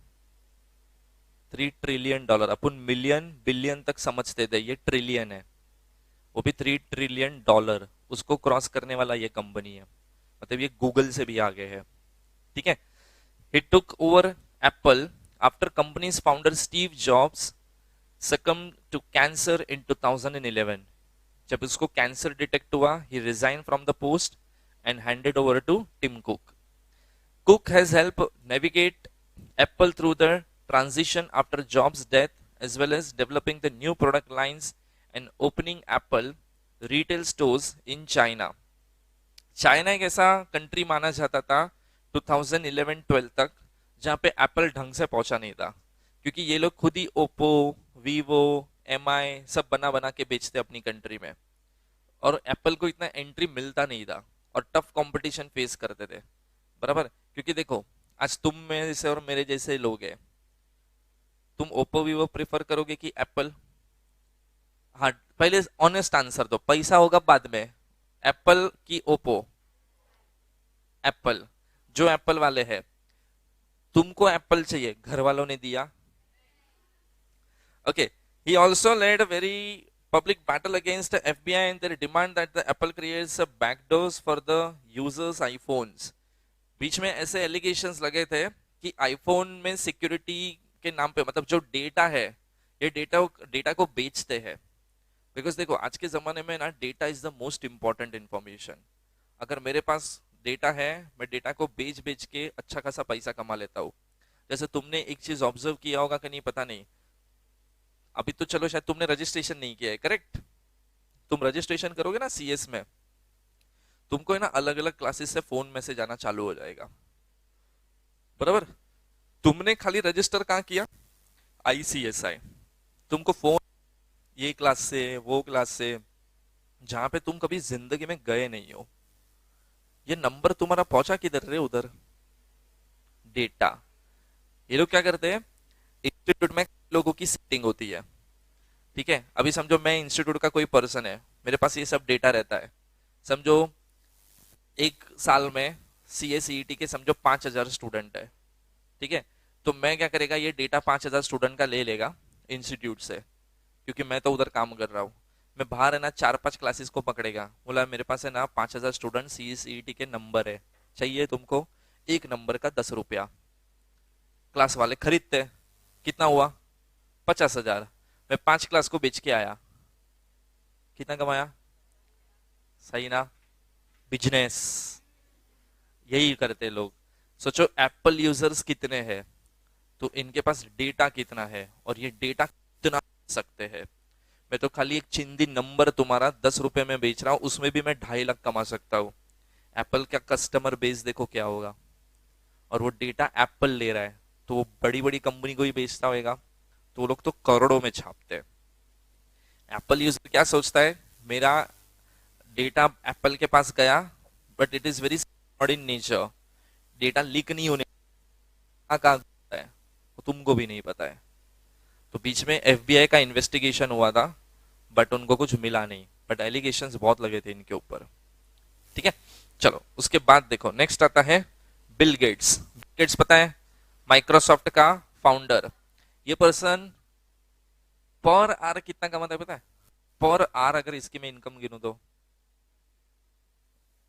$3 ट्रिलियन, अपन मिलियन बिलियन तक समझते थे, ये ट्रिलियन है, वो भी $3 ट्रिलियन, उसको क्रॉस करने वाला ये कंपनी है। मतलब ये गूगल से भी आगे है। ठीक है, he took over Apple after company's founder Steve Jobs succumbed to cancer in 2011. जब उसको कैंसर डिटेक्ट हुआ, he resigned from the post and handed over to Tim Cook. Cook has helped navigate Apple through the transition after Jobs' death, as well as developing the new product lines and opening Apple retail stores in China. China एक ऐसा country माना जाता था 2011-12 तक जहां पे Apple ढंग से पहुंचा नहीं था, क्योंकि ये लोग खुद ही ओप्पो, वीवो, एमआई सब बना बना के बेचते अपनी कंट्री में, और एप्पल को इतना एंट्री मिलता नहीं था और टफ कंपटीशन फेस करते थे, बराबर। क्योंकि देखो आज तुम में जैसे और मेरे जैसे लोग हैं, तुम ओप्पो वीवो प्रेफर करोगे कि एप्पल, हाँ, पहले ऑनेस्ट आंसर दो, पैसा होगा बाद में। एप्पल की ओप्पो? एप्पल। जो एप्पल वाले हैं, तुमको एप्पल चाहिए, घर वालों ने दिया। Okay. He also led a very public battle against the FBI and their demand that the Apple creates a backdoors for the users iPhones. बीच में ऐसे एलिगेशंस लगे थे कि आईफोन में सिक्योरिटी के नाम पे, मतलब जो डेटा है, ये डेटा को बेचते हैं। बिकॉज देखो आज के जमाने में ना, data is the most important information. अगर मेरे पास डेटा है, मैं डेटा को बेच बेच के अच्छा खासा पैसा कमा लेता हूँ। जैसे तुमने एक चीज ऑब्जर्व किया होगा कि नहीं पता नहीं, अभी तो चलो शायद तुमने रजिस्ट्रेशन नहीं किया है, करेक्ट? तुम रजिस्ट्रेशन करोगे ना सीएस में, तुमको है ना अलग अलग क्लासेस से फोन मैसेज आना चालू हो जाएगा, बराबर? तुमने खाली रजिस्टर कहाँ किया? आईसीएसआई। तुमको फोन ये क्लास से वो क्लास से, जहां पे तुम कभी जिंदगी में गए नहीं हो, ये नंबर तुम्हारा पहुंचा किधर रे? उधर डेटा। ये लोग क्या करते हैं, इंस्टीट्यूट में लोगों की सेटिंग होती है, ठीक है? अभी समझो मैं इंस्टीट्यूट का कोई पर्सन है, मेरे पास ये सब डेटा रहता है। समझो एक साल में सी ए सी ई टी के समझो 5,000 स्टूडेंट है, ठीक है? तो मैं क्या करेगा, ये डेटा 5,000 स्टूडेंट का ले लेगा इंस्टीट्यूट से, क्योंकि मैं तो उधर काम कर रहा हूँ। मैं बाहर है ना 4-5 क्लासेस को पकड़ेगा, बोला मेरे पास है ना 5,000 स्टूडेंट सी ए सी ई टी के नंबर है, चाहिए तुमको? एक नंबर का 10 रुपया। क्लास वाले खरीदते हैं, कितना हुआ? 50,000। मैं 5 क्लास को बेच के आया, कितना कमाया? सही ना? बिजनेस। यही करते लोग। सोचो एप्पल यूजर्स कितने हैं, तो इनके पास डेटा कितना है, और ये डेटा कितना सकते हैं। मैं तो खाली एक चिंदी नंबर तुम्हारा 10 रुपए में बेच रहा हूँ, उसमें भी मैं 2.5 लाख कमा सकता हूँ। एप्पल का कस्टमर बेस देखो क्या होगा। और वो डेटा एप्पल ले रहा है, तो वो बड़ी बड़ी कंपनी को ही बेचता होगा, तो वो लोग तो करोड़ों में छापते हैं। एप्पल यूजर क्या सोचता है, मेरा डेटा एप्पल के पास गया, but it is very secure in nature, data leak नहीं होने कहाँ होता है वो तुमको भी नहीं पता है। तो बीच में एफबीआई का इन्वेस्टिगेशन हुआ था, बट उनको कुछ मिला नहीं, बट एलिगेशंस बहुत लगे थे इनके ऊपर, ठीक है? चलो उसके बाद देखो नेक्स्ट आता है बिल गेट्स। बिल गेट्स पता है, माइक्रोसॉफ्ट का फाउंडर। ये पर्सन पर आर कितना कमाता है पता है? पर आर अगर इसकी मैं इनकम गिनूं तो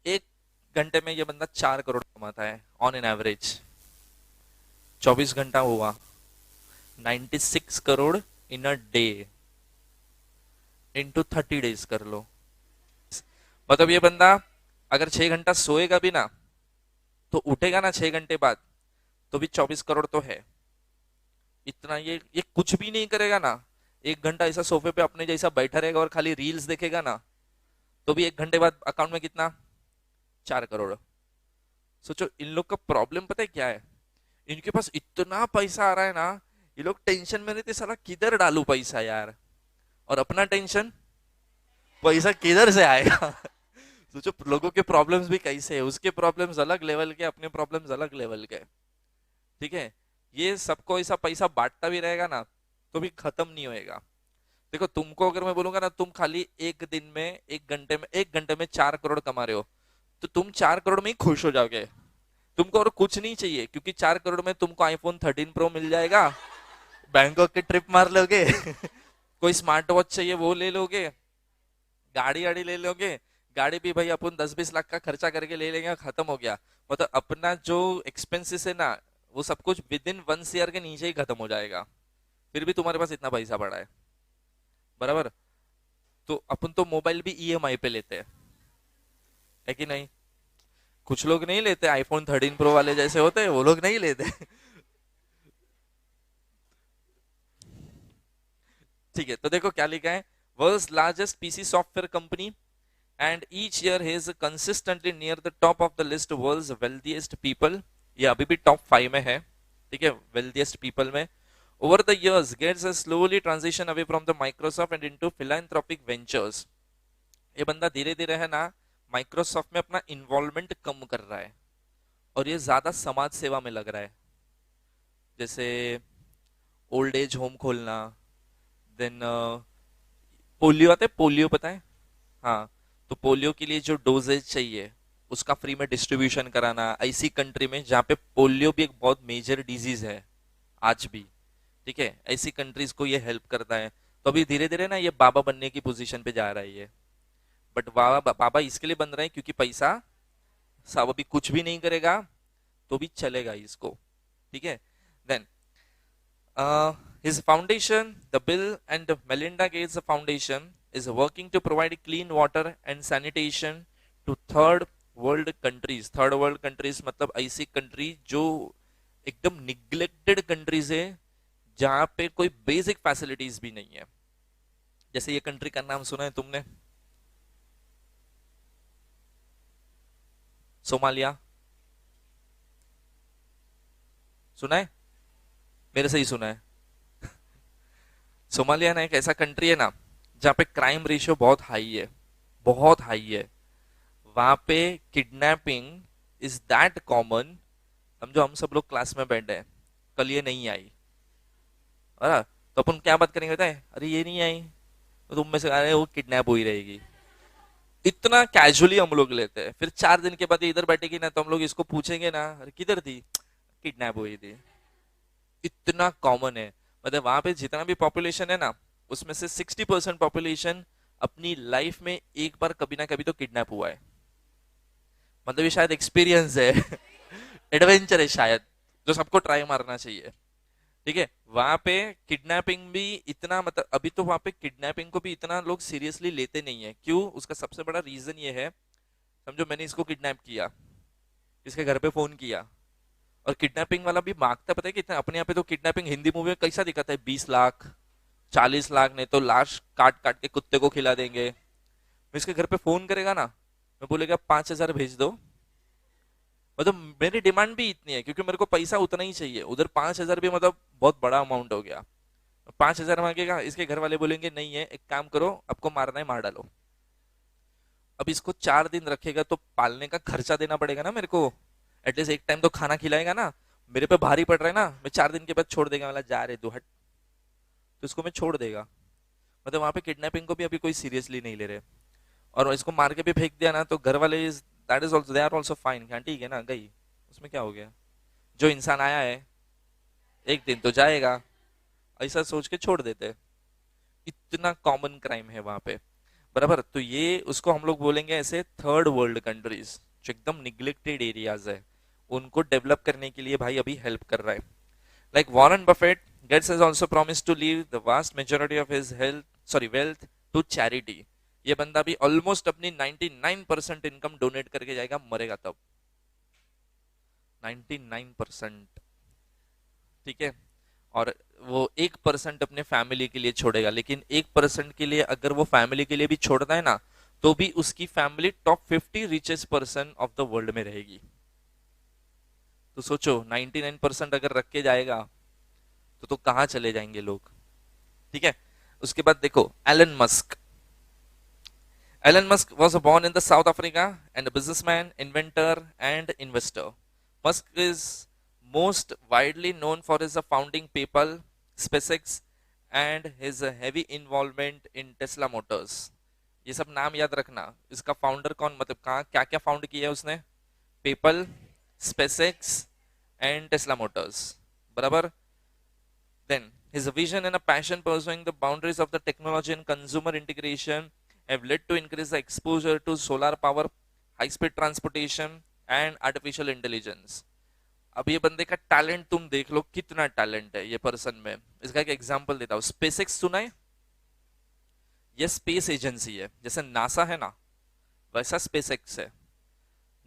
एक घंटे में ये बंदा 4 करोड़ कमाता है ऑन एन एवरेज। 24 घंटा हुआ, 96 करोड़ इन अ डे, इंटू 30 डेज कर लो। मतलब ये बंदा अगर 6 घंटा सोएगा भी ना, तो उठेगा ना 6 घंटे बाद, तो भी 24 करोड़ तो है। इतना ये कुछ भी नहीं करेगा ना, 1 घंटा ऐसा सोफे पे अपने जैसा बैठा रहेगा और खाली रील्स देखेगा ना, तो भी 1 घंटे बाद अकाउंट में कितना? 4 करोड़। सोचो इन लोग का प्रॉब्लम पता है क्या है, इनके पास इतना पैसा आ रहा है ना, ये लोग टेंशन में रहते साला किधर डालू पैसा यार, और अपना टेंशन पैसा किधर से आएगा। सोचो लोगों के प्रॉब्लम्स भी कैसे है, उसके प्रॉब्लम्स अलग लेवल के, अपने प्रॉब्लम्स अलग लेवल के, ठीक है? ये सबको ऐसा पैसा बांटता भी रहेगा ना, तो भी खत्म नहीं होएगा। देखो तुमको अगर मैं बोलूंगा ना, तुम खाली एक दिन में 1 घंटे में 4 करोड़ कमा रहे हो, तो तुम 4 करोड़ में ही खुश हो जाओगे। तुमको और कुछ नहीं चाहिए, क्योंकि 4 करोड़ में तुमको आईफोन 13 प्रो मिल जाएगा, बैंकॉक की ट्रिप मार लोगे। कोई स्मार्ट वॉच चाहिए वो ले लोगे, गाड़ी वाड़ी ले लोगे, गाड़ी भी भाई अपन 10-20 लाख का खर्चा करके ले लेंगे, खत्म हो गया। मतलब अपना जो एक्सपेंसेस है ना, वो सब कुछ विद इन 1 ईयर के नीचे ही खत्म हो जाएगा, फिर भी तुम्हारे पास इतना पैसा पड़ा है, बराबर? तो अपन तो मोबाइल भी ईएमआई पे लेते हैं, है कि नहीं? कुछ लोग नहीं लेते, आईफोन 13 प्रो वाले जैसे होते हैं वो लोग नहीं लेते। ठीक है, तो देखो क्या लिखा है, world's largest PC software company and each year has consistently near the top of the list world's wealthiest people. ये अभी भी टॉप 5 में है, ठीक है, वेल्थीएस्ट पीपल में। Over the years Gates has slowly transition away from the Microsoft and into philanthropic ventures. ये बंदा धीरे धीरे है ना माइक्रोसॉफ्ट में अपना इन्वॉल्वमेंट कम कर रहा है, और ये ज्यादा समाज सेवा में लग रहा है, जैसे ओल्ड एज होम खोलना, देन पोलियो आता है, पोलियो पता है? हाँ, तो पोलियो के लिए जो डोजेज चाहिए उसका फ्री में डिस्ट्रीब्यूशन कराना ऐसी कंट्री में जहाँ पे पोलियो भी एक बहुत मेजर डिजीज है आज भी, ठीक है, ऐसी कंट्रीज को ये हेल्प करता है। तो अभी धीरे धीरे ना ये बाबा बनने की पोजीशन पे जा रहा है ये। बट बाबा बाबा इसके लिए बन रहे हैं क्योंकि पैसा, साहब अभी कुछ भी नहीं करेगा तो भी चलेगा इसको, ठीक है। Then his foundation, the Bill and Melinda Gates Foundation, is working to provide clean water and sanitation to third world countries. Third world countries मतलब ऐसी कंट्री जो एकदम निग्लेक्टेड कंट्रीज है, जहां पे कोई बेसिक फैसिलिटीज भी नहीं है। जैसे ये कंट्री का नाम सुना है तुमने? सोमालिया, सुना है? मेरे से ही सुना है। सोमालिया ना एक ऐसा कंट्री है ना जहाँ पे क्राइम रेशियो बहुत हाई है, बहुत हाई है। वहां पे किडनैपिंग इज दैट कॉमन। समझो हम सब लोग क्लास में बैठे हैं, कल ये नहीं आई, है, तो अपन क्या बात करेंगे, बताए अरे ये नहीं आई, तो तुम में से अरे वो किडनैप हुई रहेगी। इतना कैजुअली हम लोग लेते हैं। फिर 4 दिन के बाद ये इधर बैठेगी ना तो हम लोग इसको पूछेंगे ना, अरे किधर थी, किडनैप हुई थी। इतना कॉमन है। मतलब वहां पे जितना भी पॉपुलेशन है ना, उसमें से 60% पॉपुलेशन अपनी लाइफ में एक बार कभी ना कभी तो किडनैप हुआ है। मतलब ये शायद एक्सपीरियंस है एडवेंचर है शायद, जो सबको ट्राई मारना चाहिए, ठीक है। वहां पे किडनैपिंग भी इतना, मतलब अभी तो वहां पे किडनैपिंग को भी इतना लोग सीरियसली लेते नहीं है। क्यों? उसका सबसे बड़ा रीजन ये है, समझो मैंने इसको किडनैप किया, इसके घर पे फोन किया, और किडनैपिंग वाला भी मांगता पता है कितना अपने यहाँ पे। तो किडनैपिंग हिंदी मूवी में कैसा दिखाता है, 20 लाख 40 लाख, नहीं तो लाश काट काट के कुत्ते को खिला देंगे। इसके घर पे फोन करेगा ना, मैं बोलेगा 5,000 भेज दो। मतलब मेरी डिमांड भी इतनी है क्योंकि मेरे को पैसा उतना ही चाहिए। उधर 5,000 भी मतलब बहुत बड़ा अमाउंट हो गया। 5,000 मांगेगा, इसके घर वाले बोलेंगे नहीं है, एक काम करो आपको मारना है मार डालो। अब इसको 4 दिन रखेगा तो पालने का खर्चा देना पड़ेगा ना मेरे को। एटलीस्ट एक टाइम तो खाना खिलाएगा ना। मेरे पे भारी पड़ रहा है ना, मैं 4 दिन के बाद छोड़ देगा, वाला जा रहे दो हट, तो इसको मैं छोड़ देगा। मतलब वहां पे किडनैपिंग को भी अभी कोई सीरियसली नहीं ले रहे। और इसको मार के भी फेंक दिया ना तो घर वाले that is also, they are also fine, हाँ ठीक है ना, गई, उसमें क्या हो गया। जो इंसान आया है एक दिन तो जाएगा, ऐसा सोच के छोड़ देते हैं। इतना कॉमन क्राइम है वहां पे, बराबर। तो ये उसको हम लोग बोलेंगे ऐसे थर्ड वर्ल्ड कंट्रीज, जो एकदम निग्लेक्टेड एरियाज है, उनको डेवलप करने के लिए भाई अभी हेल्प कर रहा है। Like Warren Buffett, Gates has also promised to leave the vast majority of his wealth to charity. ये बंदा भी ऑलमोस्ट अपनी 99% इनकम डोनेट करके जाएगा, मरेगा तब 99%, ठीक है। और वो 1% अपने फैमिली के लिए छोड़ेगा, लेकिन 1% के लिए अगर वो फैमिली के लिए भी छोड़ता है ना, तो भी उसकी family top 50 richest person of the world में रहेगी। तो सोचो 99% अगर रख के जाएगा तो कहाँ चले जाएंगे लोग, ठीक है। उसके बाद देखो Elon Musk. Elon Musk was born in the South Africa and a businessman, inventor, and investor. Musk is most widely known for his founding PayPal, SpaceX, and his heavy involvement in Tesla Motors. ये सब नाम याद रखना। इसका founder कौन, मतलब कहाँ क्या क्या फाउंड किया है उसने? PayPal, SpaceX and Tesla Motors, बराबर। Then his vision and a passion pursuing the boundaries of the technology and consumer integration have led to increase the exposure to solar power, high speed transportation and artificial intelligence. अब ये बंदे का talent तुम देख लो, कितना talent है ये person में। इसका एक एग्जांपल देता हूँ। स्पेसएक्स सुना है? ये स्पेस एजेंसी है, जैसे नासा है ना वैसा स्पेसएक्स है।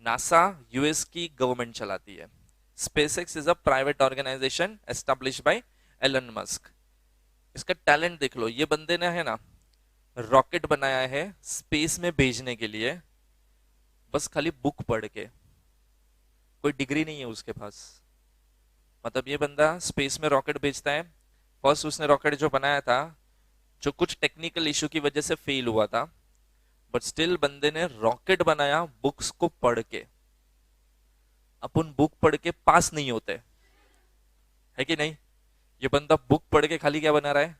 नासा यूएस की गवर्नमेंट चलाती है। SpaceX is a private organization established by Elon Musk. इसका टैलेंट देख लो। ये बंदे ने है ना रॉकेट बनाया है स्पेस में भेजने के लिए, बस खाली बुक पढ़ के, कोई डिग्री नहीं है उसके पास। मतलब ये बंदा स्पेस में रॉकेट भेजता है। फर्स्ट उसने रॉकेट जो बनाया था, जो कुछ टेक्निकल इशू की वजह से फेल हुआ था, बट स्टिल बंदे ने रॉकेट बनाया बुक्स को पढ़ के। अपन बुक पढ़ के पास नहीं होते है कि नहीं? ये बंदा बुक पढ़ के खाली क्या बना रहा है?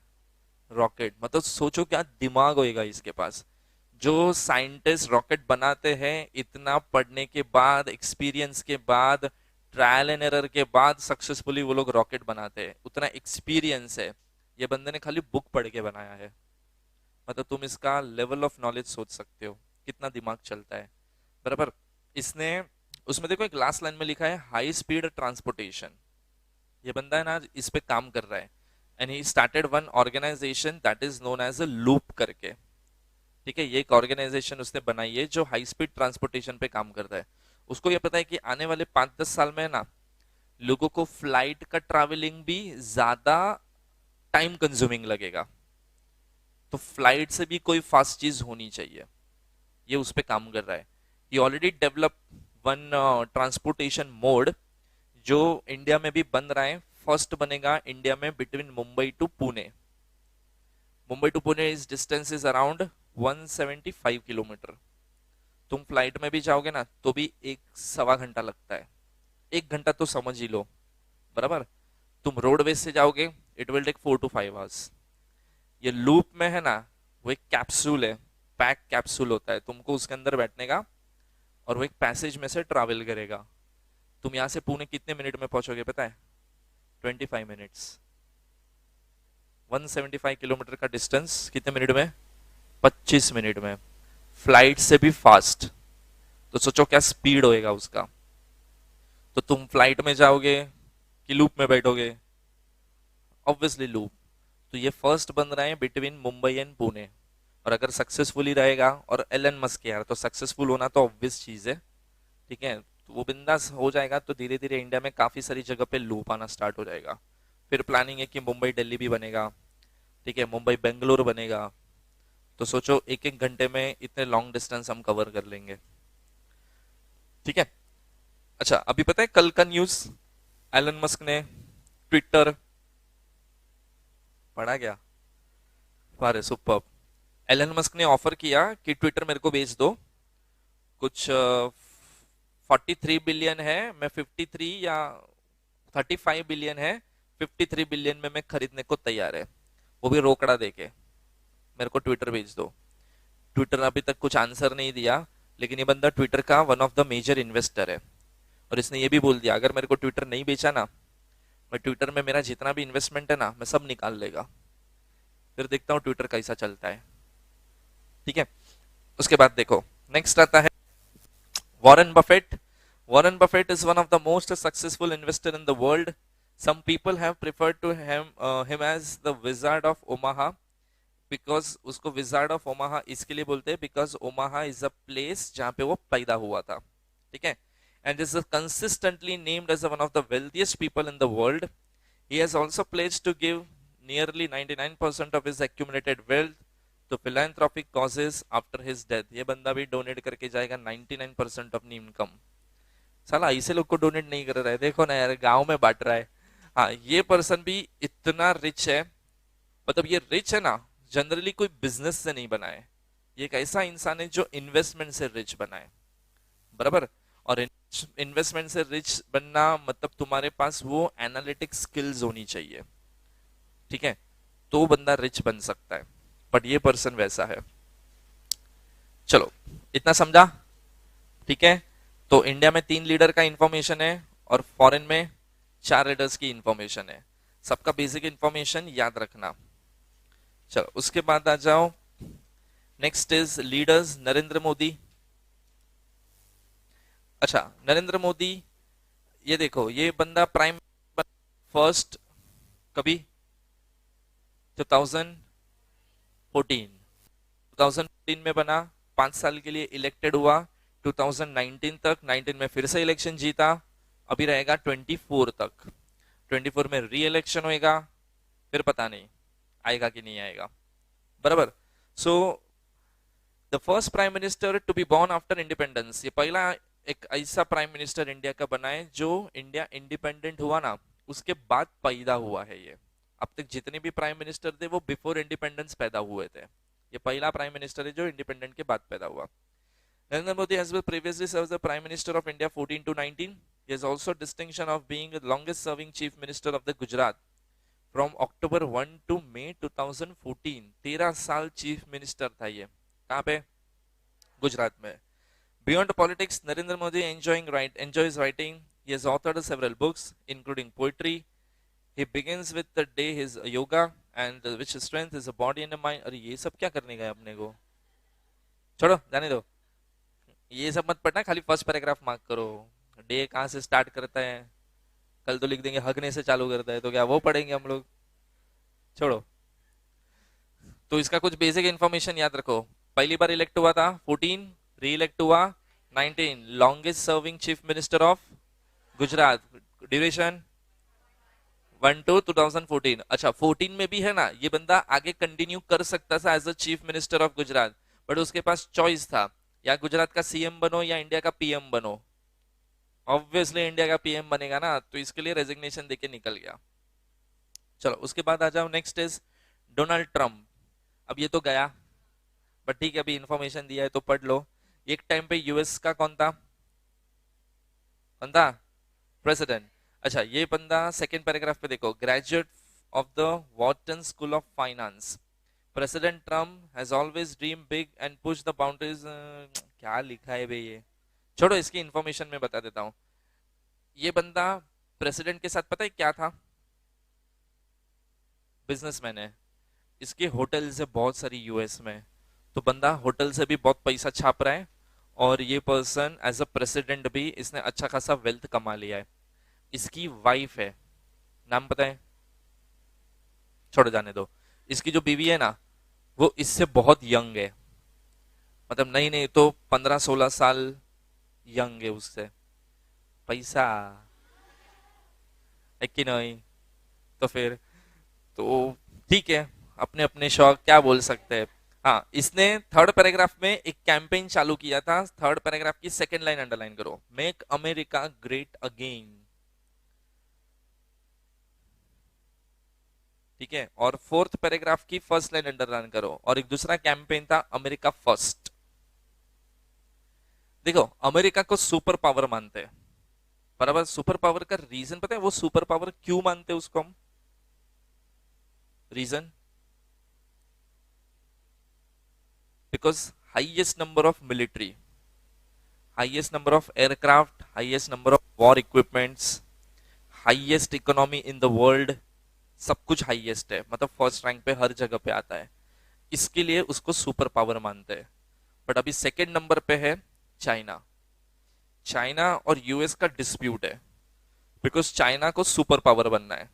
रॉकेट, मतलब सोचो क्या दिमाग होएगा इसके पास। जो साइंटिस्ट रॉकेट बनाते हैं, इतना पढ़ने के बाद, एक्सपीरियंस के बाद, ट्रायल एंड एरर के बाद सक्सेसफुली वो लोग रॉकेट बनाते हैं, उतना एक्सपीरियंस है। ये बंदे ने खाली बुक पढ़ के बनाया है। मतलब तुम इसका लेवल ऑफ नॉलेज सोच सकते हो कितना दिमाग चलता है। बराबर। इसने, उसमें देखो एक लास्ट लाइन में लिखा है हाई स्पीड ट्रांसपोर्टेशन। ये बंदा है ना इस पे काम कर रहा है। And he started one organization that is known as a loop करके। ठीक है, ये एक ऑर्गेनाइजेशन उसने बनाई है जो हाई स्पीड ट्रांसपोर्टेशन पे काम करता है। उसको ये पता है कि आने वाले 5-10 साल में ना लोगों को फ्लाइट का ट्रैवलिंग भी ज्यादा टाइम कंज्यूमिंग लगेगा, तो फ्लाइट से भी कोई फास्ट चीज होनी चाहिए। ये उस पे काम कर रहा है। ये already develop one transportation mode जो इंडिया में भी बन रहा है। फर्स्ट बनेगा इंडिया में between Mumbai to Pune. Mumbai to Pune is distance is around 175 kilometre. तुम फ्लाइट में भी जाओगे ना तो भी 1-1.25 घंटा लगता है। 1 घंटा तो समझ ही लो। बराबर। तुम रोडवेज से जाओगे, it will take 4 to 5 hours। ये लूप में है ना, वो एक कैप्सूल है, पैक कैप्सूल होता है, तुमको उसके अंदर बैठने का, और वो एक पैसेज में से ट्रैवल करेगा। तुम यहाँ से पुणे कितने मिनट में पहुंचोगे पता है? 25 मिनट्स। 175 किलोमीटर का डिस्टेंस कितने मिनट में? 25 मिनट में। फ्लाइट से भी फास्ट। तो सोचो क्या स्पीड होएगा उसका। तो तुम फ्लाइट में जाओगे कि लूप में बैठोगे? Obviously loop. तो ये फर्स्ट बन रहा है बिटवीन मुंबई एंड पुणे। और अगर सक्सेसफुली रहेगा, और एलन मस्क यार, तो सक्सेसफुल होना तो ऑब्वियस चीज है। ठीक है, तो वो बिंदास हो जाएगा तो धीरे धीरे इंडिया में काफी सारी जगह पे लूप आना स्टार्ट हो जाएगा। फिर प्लानिंग है कि मुंबई दिल्ली भी बनेगा। ठीक है, मुंबई बेंगलोर बनेगा। तो सोचो 1-1 घंटे में इतने लॉन्ग डिस्टेंस हम कवर कर लेंगे। ठीक है। अच्छा, अभी पता है कल का न्यूज, एलन मस्क ने ट्विटर पढ़ा क्या? अरे सुपर। एलन मस्क ने ऑफर किया कि ट्विटर मेरे को बेच दो, कुछ 43 बिलियन है, मैं 53 या 35 बिलियन है, 53 बिलियन में मैं खरीदने को तैयार है, वो भी रोकड़ा देके मेरे को ट्विटर भेज दो। ट्विटर अभी तक कुछ आंसर नहीं दिया, लेकिन ये बंदा ट्विटर का one of the major investor है। और इसने ये भी बोल दिया अगर मेरे को ट्विटर नहीं बेचा ना, मैं ट्विटर में मेरा जितना भी इन्वेस्टमेंट है ना, मैं सब निकाल लेगा। फिर देखता हूँ ट्विटर कैसा चलता है। ठीक है। उसके बाद देखो नेक्स्ट आता है Warren Buffett. Warren Buffett is one of the most successful investor in the world. Some people have preferred to him as the Wizard of Omaha because उसको Wizard of Omaha इसके लिए बोलते हैं because Omaha is a place जहाँ पे वो पैदा हुआ था। ठीक है, and is consistently named as one of the wealthiest people in the world. He has also pledged to give nearly 99% of his accumulated wealth to philanthropic causes after his death. ये बंदा भी डोनेट करके जाएगा 99% अपनी income. साला ऐसे लोग को डोनेट नहीं कर रहा है, देखो ना यार, गांव में बांट रहा है। हाँ, ये पर्सन भी इतना रिच है, मतलब ये रिच है ना, जनरली कोई बिजनेस से नहीं बना है। ये एक ऐसा इंसान है जो इन्वेस्टमेंट से रिच बना है। बराबर। और इन्वेस्टमेंट से रिच बनना मतलब तुम्हारे पास वो एनालिटिक स्किल्स होनी चाहिए। ठीक है, तो बंदा रिच बन सकता है, बट ये पर्सन वैसा है। चलो, इतना समझा? ठीक है, तो इंडिया में 3 लीडर का इंफॉर्मेशन है और फॉरेन में 4 लीडर्स की इंफॉर्मेशन है। सबका बेसिक इंफॉर्मेशन याद रखना। चलो, उसके बाद आ जाओ, next is leaders Narendra Modi. अच्छा, नरेंद्र मोदी, ये देखो, ये बंदा प्राइम फर्स्ट कभी 2014 में बना, 5 साल के लिए इलेक्टेड हुआ 2019 तक। 19 में फिर से इलेक्शन जीता, अभी रहेगा 24 तक। 24 में री इलेक्शन होएगा, फिर पता नहीं आएगा कि नहीं आएगा। बराबर। So the first prime minister to be born after independence, ये पहला एक ऐसा प्राइम मिनिस्टर इंडिया का बना है जो इंडिया इंडिपेंडेंट हुआ ना उसके बाद पैदा हुआ है। ये अब तक जितने भी प्राइम मिनिस्टर थे वो बिफोर इंडिपेंडेंस पैदा हुए थे। ये पहला प्राइम मिनिस्टर है जो इंडिपेंडेंट के बाद पैदा हुआ। Narendra Modi has been previously served as the Prime Minister of India 14 to 19. He has also distinction of being the longest serving Chief Minister of the Gujarat from October 1 to May 2014, 13 साल chief minister था ये। कहाँ पे? गुजरात में। Beyond politics, Narendra Modi enjoys writing. He has authored several books, including poetry. He begins with the day his yoga and which strength is a body and a mind. अरे ये सब क्या करने गए अपने को? छोड़ो, जाने दो। ये सब मत पढ़ना, खाली फर्स्ट पैराग्राफ मार्क करो। डे कहाँ से स्टार्ट करता है, कल तो लिख देंगे हगने से चालू करता है, तो क्या वो पढ़ेंगे हम लोग? छोड़ो। तो इसका कुछ बेसिक इंफॉर्मेशन याद रखो। पहली बार इलेक्ट हुआ था 14, री इलेक्ट हुआ 19, longest serving chief minister of Gujarat, duration 1 to 2014। अच्छा 14 में भी है ना, ये बंदा आगे कंटिन्यू कर सकता था as a chief minister of Gujarat, but उसके पास चॉइस था, या गुजरात का सीएम बनो या इंडिया का पीएम बनो। ऑब्वियसली इंडिया का पीएम बनेगा ना, तो इसके लिए रेजिग्नेशन देके निकल गया। चलो उसके बाद आ जाओ, नेक्स्ट इज डोनाल्ड ट्रम्प। अब ये तो गया, बट ठीक है अभी इंफॉर्मेशन दिया है तो पढ़ लो। एक टाइम पे यूएस का कौन था प्रेसिडेंट? अच्छा ये बंदा सेकेंड पैराग्राफ पे देखो, graduate of the Wharton School of Finance. President Trump has always dream big and push the boundaries. क्या लिखा है भाई ये? छोड़ो, इसकी इंफॉर्मेशन में बता देता हूँ। ये बंदा प्रेसिडेंट के साथ पता है क्या था? बिजनेसमैन है। इसके होटल्स है बहुत सारी यूएस में, तो बंदा होटल से भी बहुत पैसा छाप रहा है, और ये पर्सन एज अ प्रेसिडेंट भी इसने अच्छा खासा वेल्थ कमा लिया है। इसकी वाइफ है, नाम पता है? छोड़ जाने दो। इसकी जो बीवी है ना, वो इससे बहुत यंग है, मतलब नहीं नहीं तो 15-16 साल यंग है उससे। पैसा है कि नहीं? तो फिर तो ठीक है, अपने अपने शौक, क्या बोल सकते हैं। हाँ, इसने थर्ड पैराग्राफ में एक कैंपेन चालू किया था। थर्ड पैराग्राफ की सेकंड लाइन अंडरलाइन करो, मेक अमेरिका ग्रेट अगेन। ठीक है, और फोर्थ पैराग्राफ की फर्स्ट लाइन अंडरलाइन करो, और एक दूसरा कैंपेन था अमेरिका फर्स्ट। देखो अमेरिका को सुपर पावर मानते हैं, बराबर। सुपर पावर का रीजन पता है वो सुपर पावर क्यों मानते हैं उसको हम? Reason, because highest number of military, highest number of aircraft, highest number of war equipments, highest economy in the world, सब कुछ हाईएस्ट है, मतलब फर्स्ट रैंक पे हर जगह पे आता है। इसके लिए उसको सुपर पावर मानते हैं। बट अभी सेकंड नंबर पे है चाइना। चाइना और यूएस का डिस्प्यूट है, बिकॉज चाइना को सुपर पावर बनना है,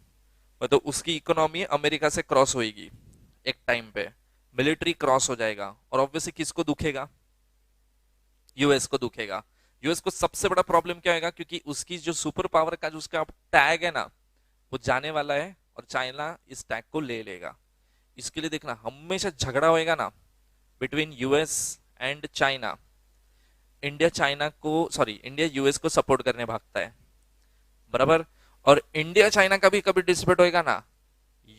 मतलब उसकी इकोनॉमी अमेरिका से क्रॉस होगी एक टाइम पे, मिलिट्री क्रॉस हो जाएगा, और ऑब्वियसली किसको दुखेगा? यूएस को दुखेगा। यूएस को सबसे बड़ा प्रॉब्लम क्या होगा, क्योंकि उसकी जो सुपर पावर का जो उसका टैग है ना, वो जाने वाला है, और चाइना इस टैग को ले लेगा। इसके लिए देखना हमेशा झगड़ा होएगा ना between US and China. India US को सपोर्ट करने भागता है, बराबर। और इंडिया चाइना का भी कभी डिस्प्यूट होएगा ना,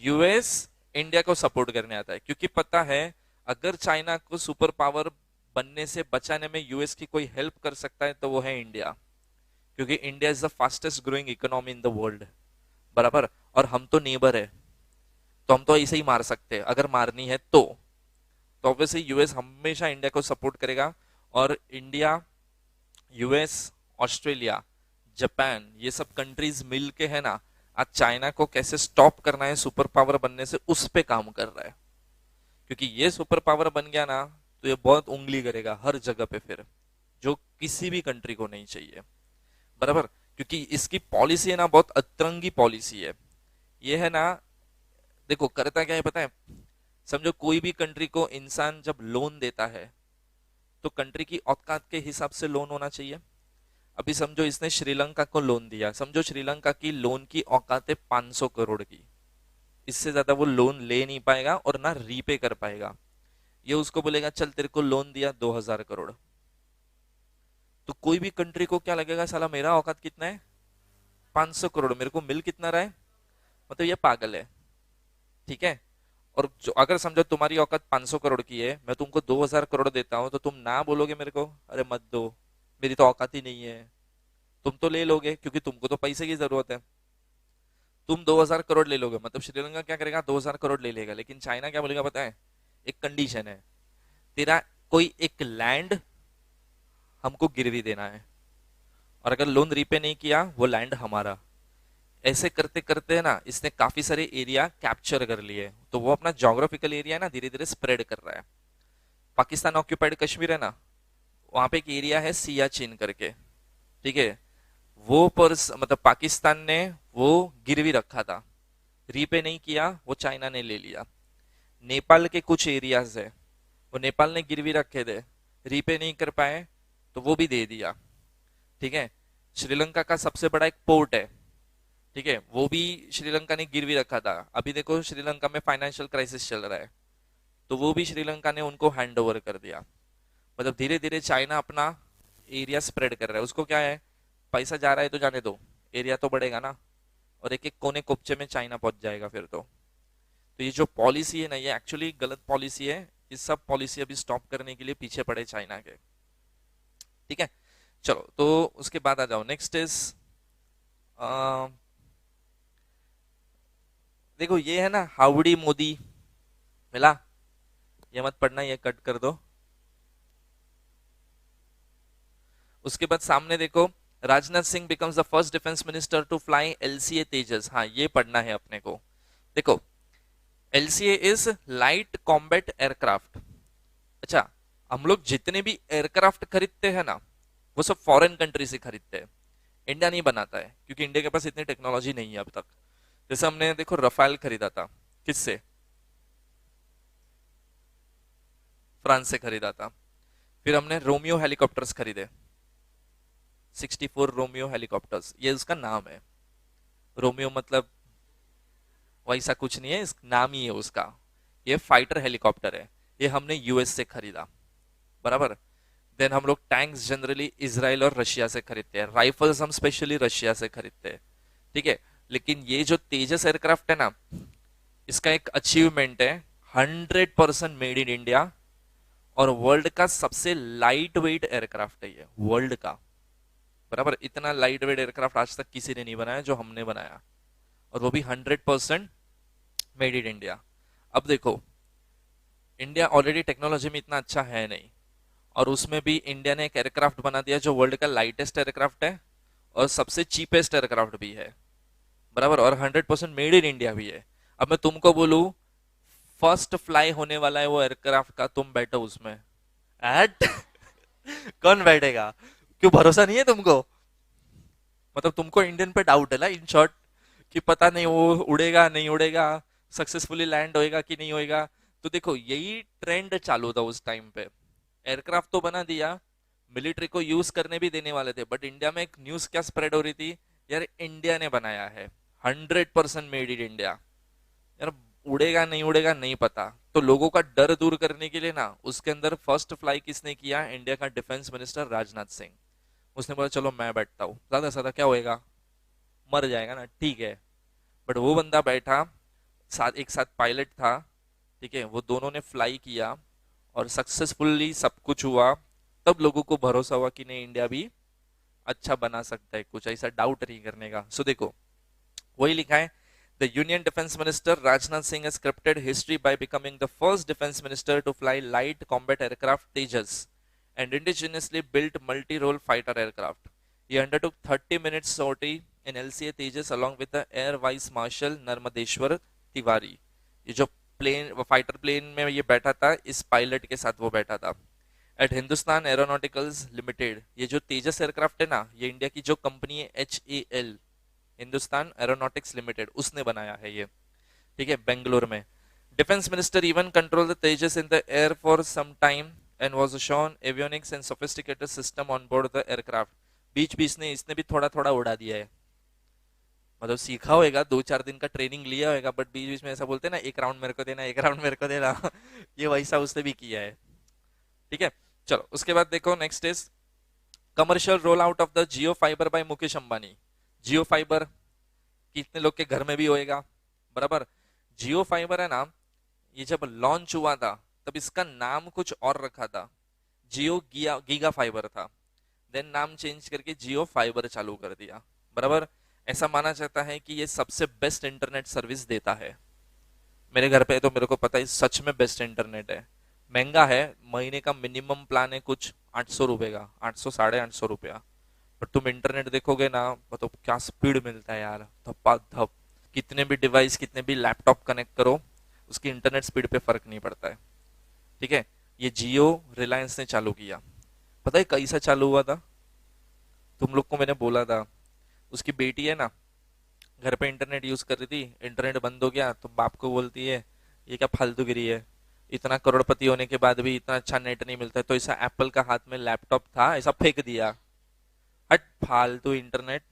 यूएस इंडिया को सपोर्ट करने आता है, क्योंकि पता है अगर चाइना को सुपर पावर बनने से बचाने में यूएस की कोई हेल्प कर सकता है तो वो है इंडिया, क्योंकि India is the fastest growing economy in the world, बराबर। और हम तो नेबर है, तो हम तो ऐसे ही मार सकते हैं अगर मारनी है तो ऑब्वियसली यूएस हमेशा इंडिया को सपोर्ट करेगा। और इंडिया, यूएस, ऑस्ट्रेलिया, जापान, ये सब कंट्रीज मिल के है ना, आज चाइना को कैसे स्टॉप करना है सुपर पावर बनने से, उस पे काम कर रहा है। क्योंकि ये सुपर पावर बन गया ना, तो ये बहुत उंगली करेगा हर जगह पे फिर, जो किसी भी कंट्री को नहीं चाहिए, बराबर। क्योंकि इसकी पॉलिसी है ना, बहुत अतरंगी पॉलिसी है ये, है ना। देखो करता क्या है पता है, समझो कोई भी कंट्री को इंसान जब लोन देता है, तो कंट्री की औकात के हिसाब से लोन होना चाहिए। अभी समझो इसने श्रीलंका को लोन दिया, समझो श्रीलंका की लोन की औकात है 500 करोड़ की, इससे ज्यादा वो लोन ले नहीं पाएगा और ना रीपे कर पाएगा। ये उसको बोलेगा चल तेरे को लोन दिया 2000 करोड़, तो कोई भी कंट्री को क्या लगेगा, साला मेरा औकात कितना है 500 करोड़, मेरे को मिल कितना रहा है, मतलब ये पागल है, ठीक है। और जो अगर समझो तुम्हारी औकात 500 करोड़ की है, मैं तुमको 2000 करोड़ देता हूं, तो तुम ना बोलोगे मेरे को अरे मत दो, मेरी तो औकात ही नहीं है, तुम तो ले लोगे क्योंकि तुमको तो पैसे की जरूरत है। तुम 2000 करोड़ ले लोगे, मतलब श्रीलंका क्या करेगा, 2000 करोड़ ले लेगा, लेकिन चाइना क्या बोलेगा पता है, एक कंडीशन है, तेरा कोई एक लैंड हमको गिरवी देना है, और अगर लोन रीपे नहीं किया वो लैंड हमारा। ऐसे करते करते ना इसने काफी सारे एरिया कैप्चर कर लिए, तो वो अपना जोग्राफिकल एरिया ना धीरे धीरे स्प्रेड कर रहा है। पाकिस्तान ऑक्यूपाइड कश्मीर है ना, वहां पे एक एरिया है सियाचिन करके, ठीक है, वो पर मतलब पाकिस्तान ने वो गिरवी रखा था, रीपे नहीं किया, वो चाइना ने ले लिया। नेपाल के कुछ एरियाज है, वो नेपाल ने गिरवी रखे थे, रीपे नहीं कर पाए, तो वो भी दे दिया। ठीक है, श्रीलंका का सबसे बड़ा एक पोर्ट है, ठीक है, वो भी श्रीलंका ने गिरवी रखा था। अभी देखो श्रीलंका में फाइनेंशियल क्राइसिस चल रहा है, तो वो भी श्रीलंका ने उनको हैंड ओवर कर दिया। मतलब धीरे धीरे चाइना अपना एरिया स्प्रेड कर रहा है, उसको क्या है, पैसा जा रहा है तो जाने दो, एरिया तो बढ़ेगा ना, और एक एक कोने कोपचे में चाइना पहुंच जाएगा फिर तो ये जो पॉलिसी है ना, ये एक्चुअली गलत पॉलिसी है। ये सब पॉलिसी अभी स्टॉप करने के लिए पीछे पड़े चाइना के। ठीक है, चलो तो उसके बाद आ जाओ, नेक्स्ट इज देखो ये है ना हाउडी मोदी, मिला, ये मत पढ़ना, ये कट कर दो। उसके बाद सामने देखो, Rajnath Singh becomes the first defence minister to fly LCA Tejas, हाँ ये पढ़ना है अपने को। देखो LCA is light combat aircraft. अच्छा, हम लोग जितने भी एयरक्राफ्ट खरीदते हैं ना, वो सब फॉरेन कंट्री से खरीदते हैं, इंडिया नहीं बनाता है, क्योंकि इंडिया के पास इतनी टेक्नोलॉजी नहीं है अब तक। जैसे हमने देखो रफाल खरीदा था, किससे, फ्रांस से खरीदा था। फिर हमने रोमियो हेलीकॉप्टर्स खरीदे, 64 रोमियो हेलीकॉप्टर्स, ये उसका नाम है। रोमियो मतलब वैसा कुछ नहीं है, इस नाम ही है उसका। ये फाइटर हेलीकॉप्टर है, ये हमने यूएस से खरीदा, बराबर। देन हम लोग टैंक्स जनरली इजराइल और रशिया से खरीदते हैं, राइफल्स हम स्पेशली रशिया से खरीदते हैं, ठीक है। लेकिन ये जो तेजस एयरक्राफ्ट है ना, इसका एक अचीवमेंट है, 100% मेड इन इंडिया, और वर्ल्ड का सबसे लाइट वेट एयरक्राफ्ट है ये, वर्ल्ड का, बराबर। इतना लाइट वेट एयरक्राफ्ट आज तक किसी ने नहीं बनाया जो हमने बनाया, और वो भी 100% मेड इन इंडिया। अब देखो, इंडिया ऑलरेडी टेक्नोलॉजी में इतना अच्छा है नहीं, और उसमें भी इंडिया ने एक एयरक्राफ्ट बना दिया जो वर्ल्ड का लाइटेस्ट एयरक्राफ्ट है और सबसे चीपेस्ट एयरक्राफ्ट भी है, बराबर, और 100% मेड इन इंडिया भी है। अब मैं तुमको बोलूं फर्स्ट फ्लाई होने वाला है वो एयरक्राफ्ट का, तुम बैठो उसमें, एट कौन बैठेगा, क्यों भरोसा नहीं है तुमको, मतलब तुमको इंडियन पे डाउट है ना, इन शॉर्ट, कि पता नहीं वो उड़ेगा नहीं उड़ेगा, सक्सेसफुली लैंड होएगा कि नहीं होएगा। तो देखो यही ट्रेंड चालू था उस टाइम पे, एयरक्राफ्ट तो बना दिया, मिलिट्री को यूज करने भी देने वाले थे, बट इंडिया में एक न्यूज क्या स्प्रेड हो रही थी, यार इंडिया ने बनाया है, 100% मेड इन इंडिया, यार उड़ेगा नहीं उड़ेगा नहीं पता। तो लोगों का डर दूर करने के लिए ना, उसके अंदर फर्स्ट फ्लाई किसने किया, इंडिया का डिफेंस मिनिस्टर राजनाथ सिंह। उसने बोला चलो मैं बैठता हूँ, ज्यादा से ज्यादा क्या होएगा, मर जाएगा ना, ठीक है। बट वो बंदा बैठा, साथ एक साथ पायलट था, ठीक है, वो दोनों ने फ्लाई किया और सक्सेसफुली सब कुछ हुआ। तब लोगों को भरोसा हुआ कि नहीं इंडिया भी अच्छा बना सकता है, कुछ ऐसा डाउट नहीं करने का। सो देखो वही लिखा है, the union defence minister Rajnath Singh has scripted history by becoming the first defense minister to fly light combat aircraft Tejas and indigenously built multi-role fighter aircraft. He undertook 30 minutes sortie in LCA Tejas along with the Air Vice Marshal Narmadeshwar Tiwari. ये जो plane fighter plane में ये बैठा था, इस pilot के साथ वो बैठा था। एट हिंदुस्तान एरोनॉटिकल्स लिमिटेड, ये जो तेजस एयरक्राफ्ट है ना, ये इंडिया की जो कंपनी है HAL, हिंदुस्तान एरोनॉटिक्स लिमिटेड, उसने बनाया है ये, ठीक है, बेंगलोर में। Defence minister even control the Tejas in the air for some time and was shown avionics and sophisticated system on board the aircraft. बीच बीच ने इसने भी थोड़ा थोड़ा उड़ा दिया है, मतलब सीखा होगा, 2-4 दिन का ट्रेनिंग लिया होगा, बट बीच बीच में ऐसा बोलते हैं ना, एक राउंड मेरे को देना, एक राउंड मेरे को देना ये वैसा उसने भी किया है, ठीक है। चलो उसके बाद देखो, next is commercial roll out of the Jio fibre by Mukesh Ambani. Jio fibre कितने लोग के घर में भी होएगा, बराबर। जियो फाइबर है ना, ये जब लॉन्च हुआ था तब इसका नाम कुछ और रखा था, जियो गीगा फाइबर था, देन नाम चेंज करके जियो फाइबर चालू कर दिया, बराबर। ऐसा माना जाता है कि ये सबसे बेस्ट इंटरनेट सर्विस देता है। मेरे घर पे तो मेरे को पता है सच में बेस्ट इंटरनेट है। महंगा है, महीने का मिनिमम प्लान है कुछ 800 रुपए का, 800 850 रुपया। पर तुम इंटरनेट देखोगे ना, मतलब क्या स्पीड मिलता है यार, धप्पा धप। कितने भी डिवाइस, कितने भी लैपटॉप कनेक्ट करो, उसकी इंटरनेट स्पीड पे फर्क नहीं पड़ता है। ठीक है। ये जियो रिलायंस ने चालू किया। पता है कैसा चालू हुआ था? तुम लोग को मैंने बोला था, उसकी बेटी है ना, घर पे इंटरनेट यूज कर रही थी, इंटरनेट बंद हो गया तो बाप को बोलती है ये क्या फालतूगिरी है, इतना करोड़पति होने के बाद भी इतना अच्छा नेट नहीं मिलता है, तो ऐसा एप्पल का हाथ में लैपटॉप था, ऐसा फेंक दिया। हट फालतू इंटरनेट।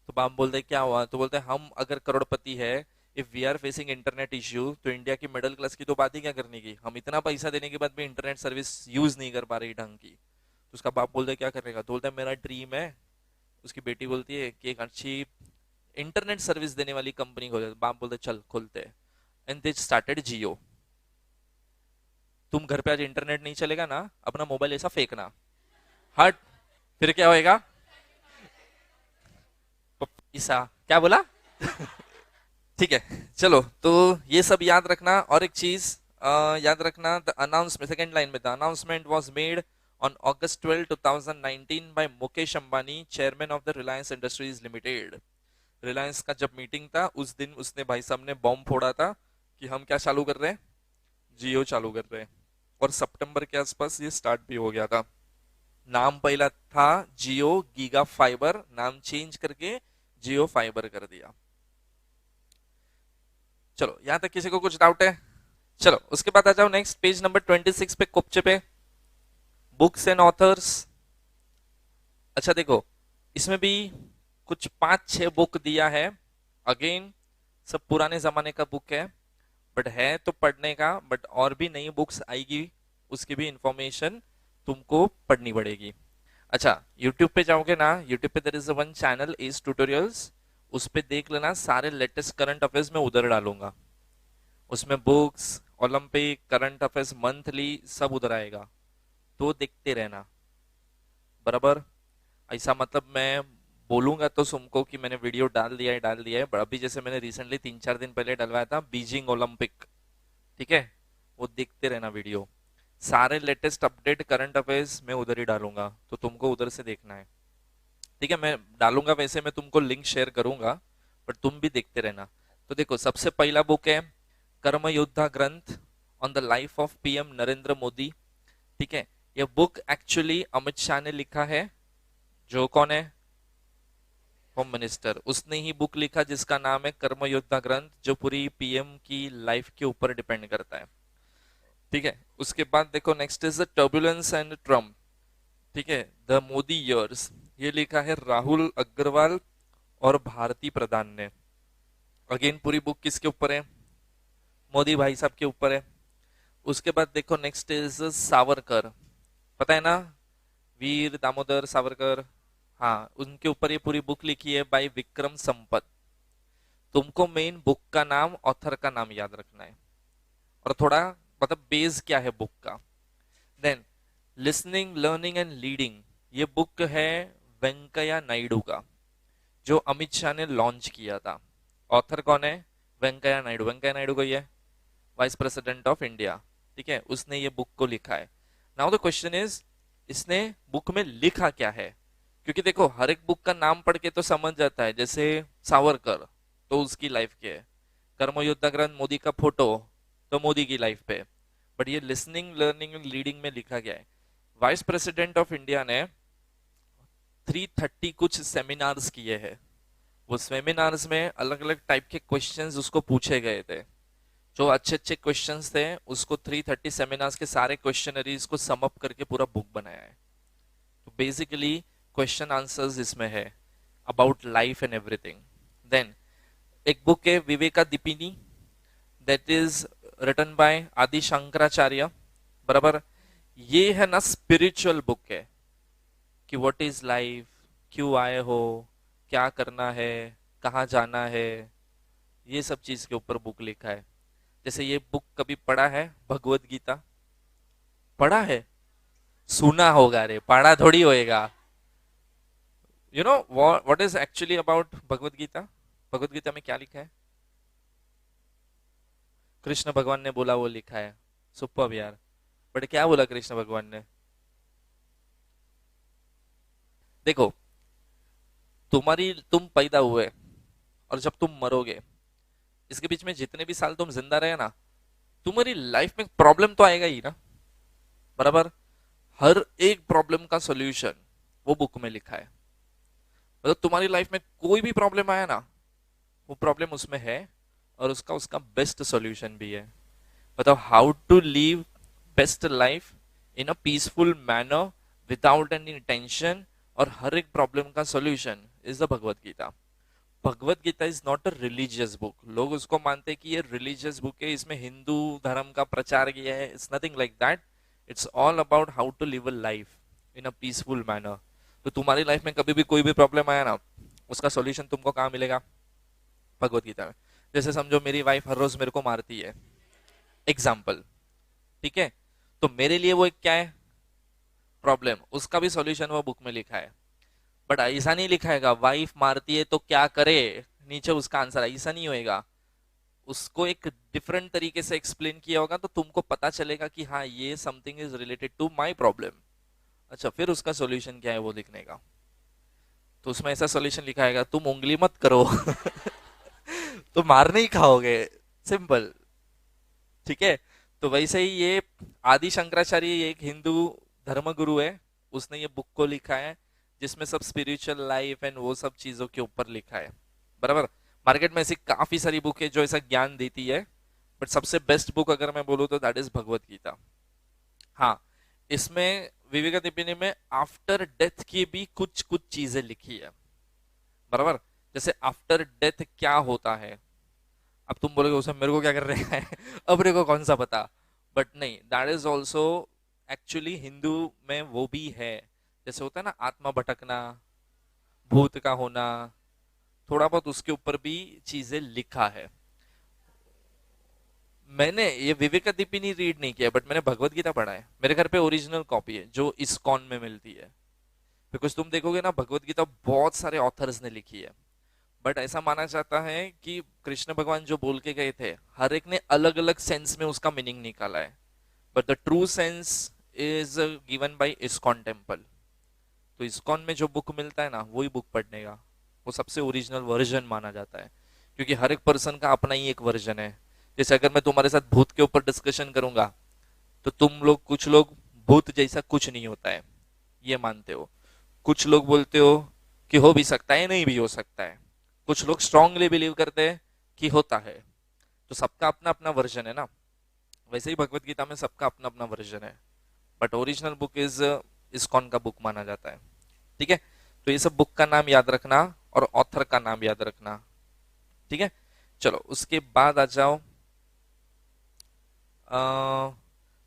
तो बाप बोलते क्या हुआ, तो बोलते हम अगर करोड़पति है, if we are facing internet issue, तो इंडिया की मिडिल क्लास की तो बात ही क्या करने की, हम इतना पैसा देने के बाद भी इंटरनेट सर्विस यूज नहीं कर पा रही ढंग की। तो उसका बाप बोलता है क्या करेगा, तो बोलता है मेरा ड्रीम है। उसकी बेटी बोलती है कि एक अच्छी इंटरनेट सर्विस देने वाली कंपनी खोले। बाप बोलते चल खोलते हैं। एंड दे स्टार्टेड जियो। तुम घर पे आज इंटरनेट नहीं चलेगा ना, अपना मोबाइल ऐसा फेंकना, हट। फिर क्या होएगा? ईसा क्या बोला? ठीक है, चलो तो ये सब याद रखना। और एक चीज याद रखना, द अनाउंसमेंट, सेकंड लाइन में, the announcement was made on August 12, 2019 by Mukesh Ambani, chairman of the Reliance Industries Limited. Reliance का जब मीटिंग था उस दिन उसने भाई साहब ने बॉम्ब फोड़ा था कि हम क्या चालू कर रहे हैं, जियो चालू कर रहे हैं। और सितंबर के आसपास ये स्टार्ट भी हो गया था। नाम पहला था जियो गीगा फाइबर, नाम चेंज करके जियो फाइबर कर दिया। चलो यहां तक किसी को कुछ डाउट है? चलो उसके बाद आ जाओ नेक्स्ट पेज नंबर 26 पे, कुपचे पे, बुक्स एंड ऑथर्स। अच्छा देखो, इसमें भी कुछ 5-6 बुक दिया है। अगेन सब पुराने जमाने का बुक है, बट है तो पढ़ने का, बट और भी नई बुक्स आएगी, उसकी भी इंफॉर्मेशन तुमको पढ़नी पड़ेगी। अच्छा, यूट्यूब पे जाओगे ना, यूट्यूब पे there is one channel as tutorials, उस पे देख लेना, सारे लेटेस्ट करंट अफेयर्स में उधर डालूंगा। उसमें books, Olympic, current affairs, monthly सब उधर आएगा, तो देखते रहना। बराबर? ऐसा मतलब मैं बोलूंगा तो तुमको कि मैंने वीडियो डाल दिया है, but अभी जैसे मैंने रिसेंटली 3-4 दिन पहले डलवाया था बीजिंग ओलंपिक, ठीक है, वो देखते रहना वीडियो। सारे लेटेस्ट अपडेट करंट अफेयर्स मैं उधर ही डालूंगा, तो तुमको उधर से देखना है। ठीक है, मैं डालूंगा, वैसे मैं तुमको लिंक शेयर करूंगा, पर तुम भी देखते रहना। तो देखो, सबसे पहला बुक है कर्म योद्धा ग्रंथ on the life of PM Narendra Modi. ठीक है, ये बुक एक्चुअली अमित शाह ने लिखा है, जो कौन है, होम मिनिस्टर, उसने ही बुक लिखा जिसका नाम है कर्म योद्धा ग्रंथ, जो पूरी पीएम की लाइफ के ऊपर डिपेंड करता है। ठीक है, उसके बाद देखो next is the turbulence and Trump. ठीक है, द मोदी ईयर्स, ये लिखा है राहुल अग्रवाल और भारती प्रधान ने। अगेन पूरी बुक किसके ऊपर है, मोदी भाई साहब के ऊपर है। उसके बाद देखो नेक्स्ट इज सावरकर, पता है ना, वीर दामोदर सावरकर, हाँ, उनके ऊपर ये पूरी बुक लिखी है बाय विक्रम संपत। तुमको मेन बुक का नाम, ऑथर का नाम याद रखना है, और थोड़ा मतलब बेस क्या है बुक का। Then listening learning and leading, ये बुक है वेंकैया नायडू का, जो अमित शाह ने लॉन्च किया था। ऑथर कौन है? वेंकैया नायडू। वेंकैया नायडू को ये वाइस प्रेसिडेंट ऑफ इंडिया, ठीक है, उसने ये बुक को लिखा है। नाउ द क्वेश्चन इज, इसने बुक में लिखा क्या है? क्योंकि देखो हर एक बुक का नाम पढ़ के तो समझ जाता है, जैसे सावरकर तो उसकी लाइफ के है, कर्मयोद्धा ग्रंथ मोदी का फोटो तो मोदी की लाइफ पे, बट ये लिसनिंग लर्निंग लीडिंग में लिखा गया है। वाइस प्रेसिडेंट ऑफ इंडिया ने 330 कुछ सेमिनार्स किए हैं। वो सेमिनार्स में अलग अलग टाइप के क्वेश्चंस उसको पूछे गए थे, जो अच्छे अच्छे क्वेश्चंस थे, उसको 330 सेमिनार्स के सारे क्वेश्चनरीज को सम अप करके पूरा बुक बनाया है। तो बेसिकली क्वेश्चन आंसर्स इसमें है about life and everything. Then एक बुक है Viveka Deepini, that is written by Adi Shankaracharya. बराबर? ये है ना स्पिरिचुअल बुक है कि व्हाट इज लाइफ, क्यों आए हो, क्या करना है, कहाँ जाना है, ये सब चीज के ऊपर बुक लिखा है। जैसे ये बुक कभी पढ़ा है भगवत गीता? पढ़ा है? सुना होगा रे, पढ़ा थोड़ी होएगा। You know what is actually about Bhagavad Gita? Bhagavad Gita में क्या लिखा है? कृष्ण भगवान ने बोला वो लिखा है। सुपर यार। बट क्या बोला कृष्ण भगवान ने? देखो, तुम पैदा हुए और जब तुम मरोगे, इसके बीच में जितने भी साल तुम जिंदा रहे ना, तुम्हारी लाइफ में प्रॉब्लम तो आएगा ही ना, बराबर? हर एक प्रॉब्लम का सॉल्यूशन वो बुक में लिखा है। मतलब तुम्हारी लाइफ में कोई भी प्रॉब्लम आया ना, वो प्रॉब्लम उसमें है, और उसका उसका बेस्ट सॉल्यूशन भी है। बताओ, how to live best life in a peaceful manner without any tension, और हर एक प्रॉब्लम का solution is the Bhagavad Gita. Bhagavad Gita is not a religious book. लोग उसको मानते हैं कि ये रिलीजियस बुक है, इसमें हिंदू धर्म का प्रचार किया है। It's nothing like that. It's all about how to live a life in a peaceful manner. तो तुम्हारी लाइफ में कभी भी कोई भी प्रॉब्लम आया ना, उसका सॉल्यूशन तुमको कहाँ मिलेगा? भगवत गीता में। जैसे समझो मेरी वाइफ हर रोज मेरे को मारती है, एग्जाम्पल, ठीक है? तो मेरे लिए वो एक क्या है? प्रॉब्लम। उसका भी सॉल्यूशन वो बुक में लिखा है। बट ऐसा नहीं लिखा है वाइफ मारती है तो क्या करे, नीचे उसका आंसर, ऐसा नहीं होएगा। उसको एक डिफरेंट तरीके से एक्सप्लेन किया होगा, तो तुमको पता चलेगा कि हाँ, ये something is related to my problem. अच्छा, फिर उसका सॉल्यूशन क्या है वो लिखने का। तो उसमें ऐसा सॉल्यूशन लिखा है, तुम उंगली मत करो तो मार नहीं खाओगे। सिंपल। ठीक है? तो वैसे ही ये आदि शंकराचार्य, ये एक हिंदू धर्म गुरु है, उसने ये बुक को लिखा है, जिसमें सब स्पिरिचुअल लाइफ एंड वो सब चीजों के ऊपर लिखा है, बराबर? मार्केट में ऐसी काफी सारी बुक है जो ऐसा ज्ञान देती है, बट सबसे बेस्ट बुक अगर मैं बोलूँ तो दैट इज भगवत गीता। हाँ, इसमें विवेकानंद में आफ्टर डेथ की भी कुछ कुछ चीजें लिखी है, बराबर? जैसे आफ्टर डेथ क्या होता है। अब तुम बोलोगे उसमें मेरे को क्या कर रहे हैं अब मेरे को कौन सा पता। बट नहीं, that is also actually Hindu में वो भी है। जैसे होता है ना आत्मा भटकना, भूत का होना, थोड़ा बहुत उसके ऊपर भी चीजें लिखा है। मैंने ये विवेकादीपिनी रीड नहीं किया, बट मैंने भगवत गीता पढ़ा है। मेरे घर पे ओरिजिनल कॉपी है जो इस्कॉन में मिलती है। बिकॉज तुम देखोगे ना, भगवत गीता बहुत सारे ऑथर्स ने लिखी है, बट ऐसा माना जाता है कि कृष्ण भगवान जो बोल के गए थे, हर एक ने अलग अलग सेंस में उसका मीनिंग निकाला है, but the true sense is given by ISKCON temple. तो इस्कॉन में जो बुक मिलता है ना, वही बुक पढ़ने का, वो सबसे ओरिजिनल वर्जन माना जाता है। क्योंकि हर एक पर्सन का अपना ही एक वर्जन है। जैसे अगर मैं तुम्हारे साथ भूत के ऊपर डिस्कशन करूंगा, तो तुम लोग, कुछ लोग भूत जैसा कुछ नहीं होता है ये मानते हो, कुछ लोग बोलते हो कि हो भी सकता है, नहीं भी हो सकता है, कुछ लोग स्ट्रांगली बिलीव करते हैं कि होता है। तो सबका अपना अपना वर्जन है ना। वैसे ही भगवत गीता में सबका अपना अपना वर्जन है, but original book is ISKCON का बुक माना जाता है। ठीक है? तो ये सब बुक का नाम याद रखना और ऑथर का नाम याद रखना। ठीक है? चलो उसके बाद आ जाओ,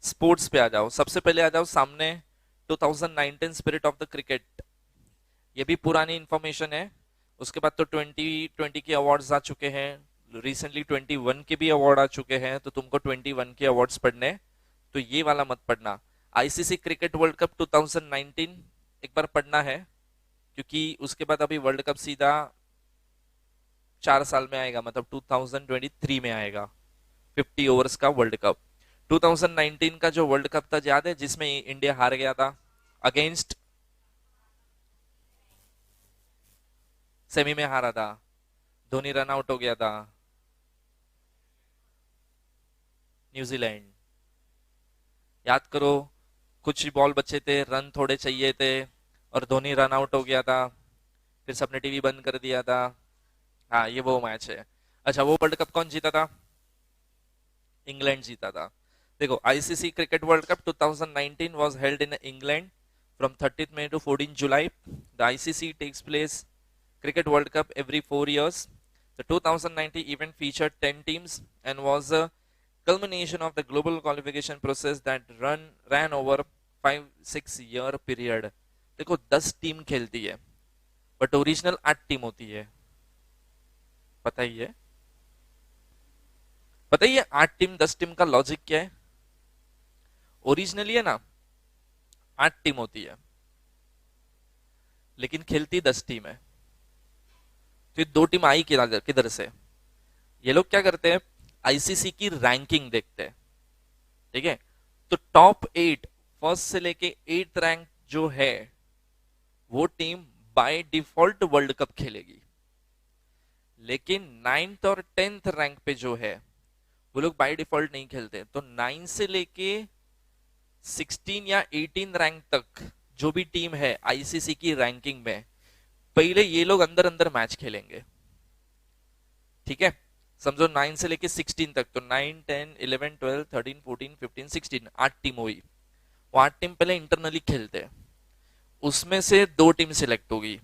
स्पोर्ट्स पे आ जाओ। सबसे पहले आ जाओ सामने 2019 स्पिरिट ऑफ द क्रिकेट। ये भी पुरानी इंफॉर्मेशन है। उसके बाद तो 2020 के अवार्ड्स आ चुके हैं, रिसेंटली 21 के भी अवार्ड आ चुके हैं, तो तुमको 21 के अवार्ड्स पढ़ने, तो ये वाला मत पढ़ना। आईसीसी क्रिकेट वर्ल्ड कप 2019 एक बार पढ़ना है, क्योंकि उसके बाद अभी वर्ल्ड कप सीधा 4 साल में आएगा, मतलब 2023 में आएगा, 50 ओवर्स का वर्ल्ड कप। 2019 का जो वर्ल्ड कप था याद है, जिसमें इंडिया हार गया था अगेंस्ट, सेमी में हारा था, धोनी रन आउट हो गया था। न्यूजीलैंड। याद करो, कुछ ही बॉल बचे थे, रन थोड़े चाहिए थे, और धोनी रन आउट हो गया था। फिर सबने टीवी बंद कर दिया था। हाँ, ये वो मैच है। अच्छा, वो वर्ल्ड कप कौन जीता था? इंग्लैंड जीता था। देखो, ICC cricket world cup 2019 was held in England from 30th May to 14th July. The ICC takes place Cricket World Cup every 4 years. The 2019 event featured 10 teams and was a culmination of the global qualification process that ran over 5-6 year period. देखो, 10 team खेलती है, but original 8 team होती है। पता ही है? बताइए, 8 team 10 team का logic क्या है? ओरिजिनली है ना, 8 टीम होती है, लेकिन खेलती 10 टीम है। तो ये 2 टीम आई किधर किधर से? ये लोग क्या करते हैं, आईसीसी की रैंकिंग देखते हैं, ठीक है। तो टॉप 8, फर्स्ट से लेके 8th रैंक जो है, वो team by default world cup खेलेगी। लेकिन 9th और 10th रैंक पे जो है, वो लोग बाय डिफॉल्ट नहीं खेलते। तो 9 से लेके 16 या 18 रैंक तक जो भी टीम है आईसीसी की रैंकिंग में, पहले ये लोग अंदर अंदर मैच खेलेंगे, ठीक है। समझो 9 से लेके 16 तक, तो 9, 10, 11, 12, 13, 14, 15, 16, 8 टीम हुई। वो 8 टीम पहले इंटरनली खेलते हैं, उसमें से 2 टीम सिलेक्ट होगी,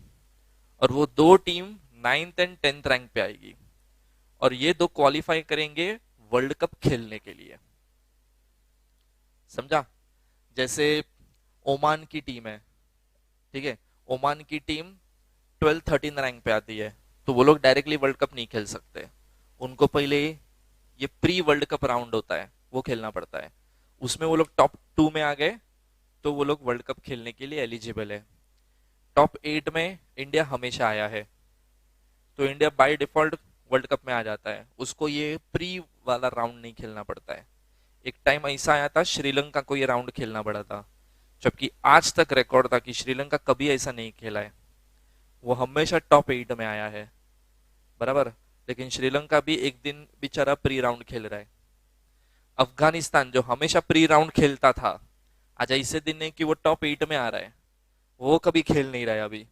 और वो 2 team 9th and 10th rank पे आएगी, और ये 2 क्वालिफाई करेंगे वर्ल्ड कप खेलने के लिए। समझा? जैसे ओमान की टीम है, ठीक है। ओमान की टीम 12-13 रैंक पे आती है, तो वो लोग डायरेक्टली वर्ल्ड कप नहीं खेल सकते। उनको पहले ये प्री वर्ल्ड कप राउंड होता है, वो खेलना पड़ता है। उसमें वो लोग टॉप 2 में आ गए, तो वो लोग वर्ल्ड कप खेलने के लिए एलिजिबल है। टॉप 8 में इंडिया हमेशा आया है, तो India by default world cup में आ जाता है, उसको ये प्री वाला राउंड नहीं खेलना पड़ता है। एक टाइम ऐसा आया था, श्रीलंका को ये राउंड खेलना पड़ा था, जबकि आज तक रिकॉर्ड था कि श्रीलंका कभी ऐसा नहीं खेला है, वो हमेशा टॉप 8 में आया है, बराबर। लेकिन श्रीलंका भी एक दिन बेचारा प्री राउंड खेल रहा है। अफगानिस्तान जो हमेशा प्री राउंड खेलता था, आज ऐसे दिन है कि वो टॉप 8 में आ रहा है, वो कभी खेल नहीं रहा है अभी,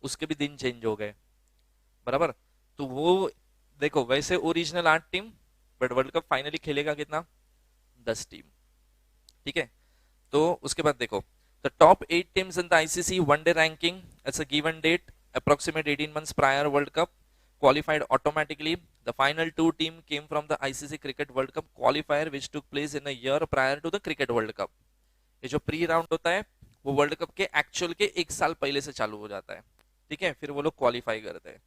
उसके भी दिन चेंज हो गए, बराबर। तो वो देखो, वैसे original 8 team, but world cup finally खेलेगा कितना? 10 टीम, ठीक है। तो उसके बाद देखो, the top 8 teams in the ICC one day ranking at a given date approximate 18 months prior world cup qualified automatically. The final 2 team came from the ICC Cricket World Cup qualifier which took place in a year prior to the Cricket World Cup. ये जो pre round होता है, वो world cup के actual के 1 साल पहले से चालू हो जाता है, ठीक है। फिर वो लोग क्वालिफाई करते हैं।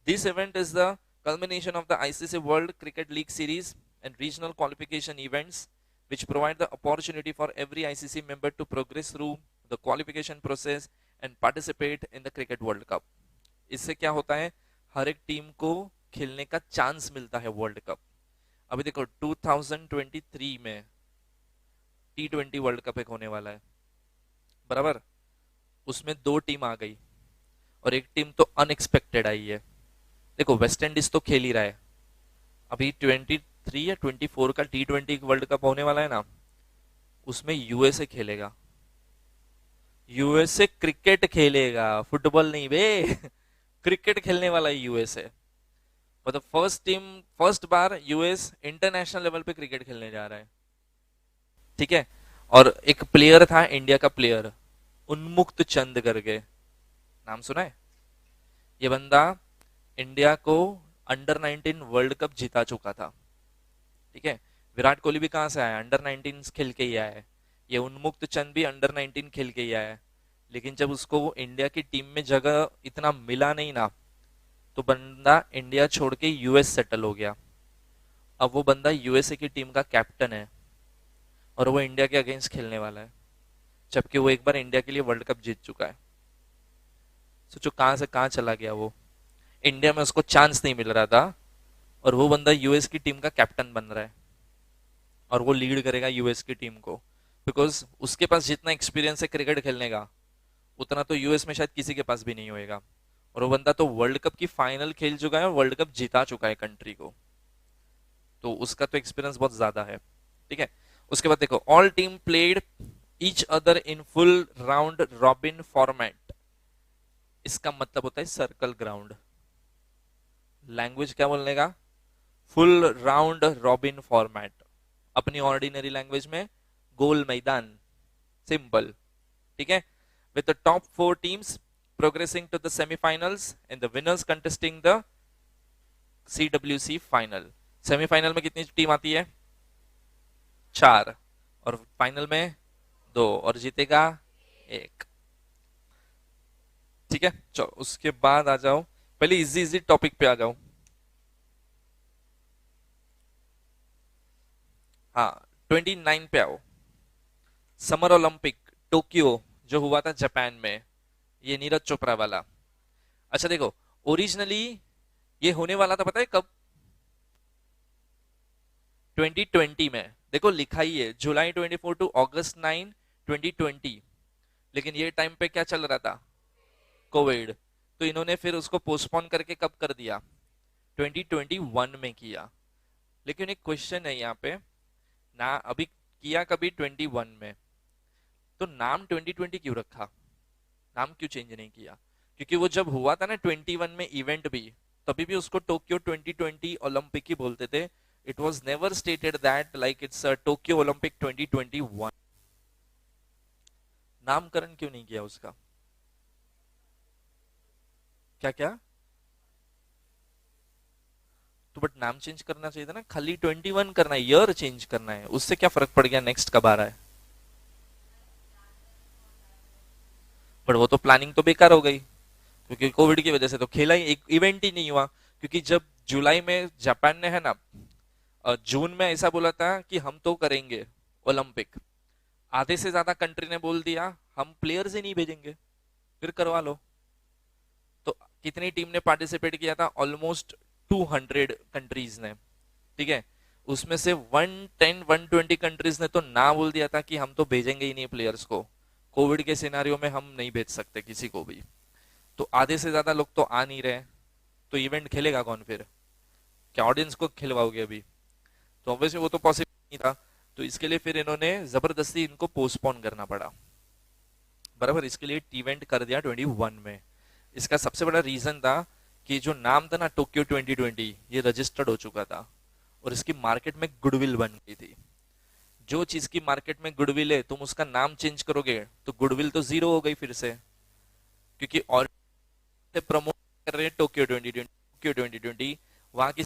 This event is the culmination of the ICC World Cricket League Series and regional qualification events, which provide the opportunity for every ICC member to progress through the qualification process and participate in the Cricket World Cup. इससे क्या होता है, हर एक team को खेलने का chance मिलता है वर्ल्ड कप। अभी देखो 2023 में T20 वर्ल्ड कप एक होने वाला है, बराबर। उसमें 2 टीम आ गई, और एक टीम तो अनएक्सपेक्टेड आई है। देखो वेस्ट इंडीज तो खेल ही रहा है, अभी 23 या 24 का T20 वर्ल्ड कप होने वाला है ना, उसमें यूएसए खेलेगा। यूएसए क्रिकेट खेलेगा, फुटबॉल नहीं बे क्रिकेट खेलने वाला है यूएसए। मतलब फर्स्ट बार यूएस इंटरनेशनल लेवल पे क्रिकेट खेलने जा रहा है, ठीक है। और एक प्लेयर था इंडिया का प्लेयर, उन्मुक्त चंद करके, नाम सुना है? ये बंदा इंडिया को अंडर 19 वर्ल्ड कप जिता चुका था, ठीक है। विराट कोहली भी कहां से आया, अंडर 19 खेल के ही आया है। ये उन्मुक्त चंद भी अंडर 19 खेल के ही आया है। लेकिन जब उसको इंडिया की टीम में जगह इतना मिला नहीं ना, तो बंदा इंडिया छोड़ के यूएस सेटल हो गया। अब वो बंदा यूएसए की टीम का कैप्टन है, और वो इंडिया के अगेंस्ट खेलने वाला है, जबकि वो एक बार इंडिया के लिए वर्ल्ड कप जीत चुका है। सोचो कहां से कहां चला गया वो। इंडिया में उसको चांस नहीं मिल रहा था, और वो बंदा यूएस की टीम का कैप्टन बन रहा है, और वो लीड करेगा यूएस की टीम को, बिकॉज उसके पास जितना एक्सपीरियंस है क्रिकेट खेलने का, उतना तो यूएस में शायद किसी के पास भी नहीं होएगा। और वो बंदा तो वर्ल्ड कप की फाइनल खेल चुका है और वर्ल्ड कप जिता चुका है कंट्री को, तो उसका तो एक्सपीरियंस बहुत ज्यादा है, ठीक है। उसके बाद देखो, all team played each other in full round robin format. इसका मतलब होता है सर्कल ग्राउंड। लैंग्वेज क्या बोलने का, फुल राउंड रॉबिन फॉर्मेट, अपनी ऑर्डिनरी लैंग्वेज में गोल मैदान, सिंपल, ठीक है। With the top 4 teams progressing to the semifinals and the winners contesting the CWC final. Semifinal में कितनी टीम आती है? 4, और फाइनल में 2, और जीतेगा 1, ठीक है। चलो उसके बाद आ जाओ, पहले इजी इजी टॉपिक पे आ जाओ। हाँ, 29 पे आओ। समर ओलंपिक टोक्यो जो हुआ था जापान में, ये नीरज चोपड़ा वाला। अच्छा देखो, ओरिजिनली ये होने वाला था पता है कब? 2020 में। देखो लिखा ही है जुलाई 24 टू अगस्त 9 2020। लेकिन ये टाइम पे क्या चल रहा था? कोविड। तो इन्होंने फिर उसको पोस्टपोन करके कब कर दिया? 2021 में किया। लेकिन एक क्वेश्चन है यहाँ पे ना, अभी किया कभी 21 में, तो नाम 2020 क्यों रखा? नाम क्यों चेंज नहीं किया? क्योंकि वो जब हुआ था ना 21 में इवेंट भी, तभी भी उसको टोक्यो 2020 ओलंपिक ही बोलते थे। It was never stated that like it's Tokyo Olympic 2021। नामकरण क्यों नहीं किया उसका? क्या क्या? तो बट नाम चेंज करना चाहिए था ना, खाली 21 करना है, ईयर चेंज करना है, उससे क्या फर्क पड़ गया नेक्स्ट कब आ रहा है? बट वो तो प्लानिंग तो बेकार हो गई, क्योंकि कोविड की वजह से तो खेला ही, एक इवेंट ही नहीं हुआ। क्योंकि जब जुलाई में जापान ने है ना, जून में ऐसा बोला था कि हम तो करेंगे ओलंपिक, आधे से ज्यादा कंट्री ने बोल दिया हम प्लेयर्स ही नहीं भेजेंगे, फिर करवा लो। तो कितनी टीम ने पार्टिसिपेट किया था? ऑलमोस्ट 200 कंट्रीज ने। ठीक है, उसमें से 110 120 कंट्रीज ने तो ना बोल दिया था कि हम तो भेजेंगे ही नहीं प्लेयर्स को, कोविड के सिनेरियो में हम नहीं भेज सकते किसी को भी। तो आधे से ज्यादा लोग तो आ नहीं रहे, तो इवेंट खेलेगा कौन फिर? क्या ऑडियंस को खिलवाओगे अभी? तो ऑब्वियसली वो तो पॉसिबल नहीं था। तो इसके लिए फिर इन्होंने जबरदस्ती इनको पोस्टपोन करना पड़ा। बराबर, इसके लिए इवेंट कर दिया 21 में। इसका सबसे बड़ा रीजन था कि जो नाम था ना टोक्यो 2020, ये रजिस्टर्ड हो चुका था और इसकी मार्केट में गुडविल बन गई थी। जो चीज की मार्केट में गुडविल है, तुम उसका नाम चेंज करोगे तो गुडविल तो जीरो हो गई फिर से। क्योंकि और प्रमोट कर रहे हैं टोक्यो 2020, टोक्यो 2020, वहां की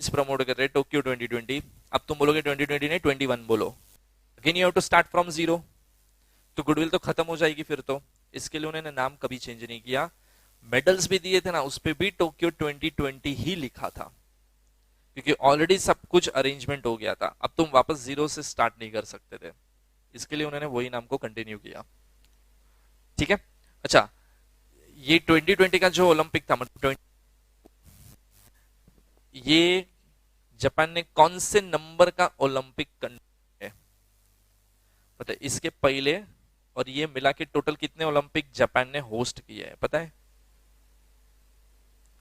प्रमोट कर रहे हैं टोक्यो 2020। अब तुम बोलोगे 2020 नहीं 21 बोलो, again you have to start from zero, तो गुडविल तो खत्म हो जाएगी फिर तो। इसके लिए उन्होंने नाम कभी चेंज नहीं किया। मेडल्स भी दिए थे ना, उस पे भी टोक्यो 2020 ही लिखा था, क्योंकि ऑलरेडी सब कुछ अरेंजमेंट हो गया था, अब तुम वापस जीरो से स्टार्ट नहीं कर सकते थे। इसके लिए उन्होंने वही नाम को कंटिन्यू किया। ठीक है। अच्छा, ये 2020 का जो ओलंपिक था, मतलब ये जापान ने कौन से नंबर का ओलंपिक कंडक्ट है पता है? इसके पहले और ये मिला के टोटल कितने ओलंपिक जापान ने होस्ट किए हैं पता है?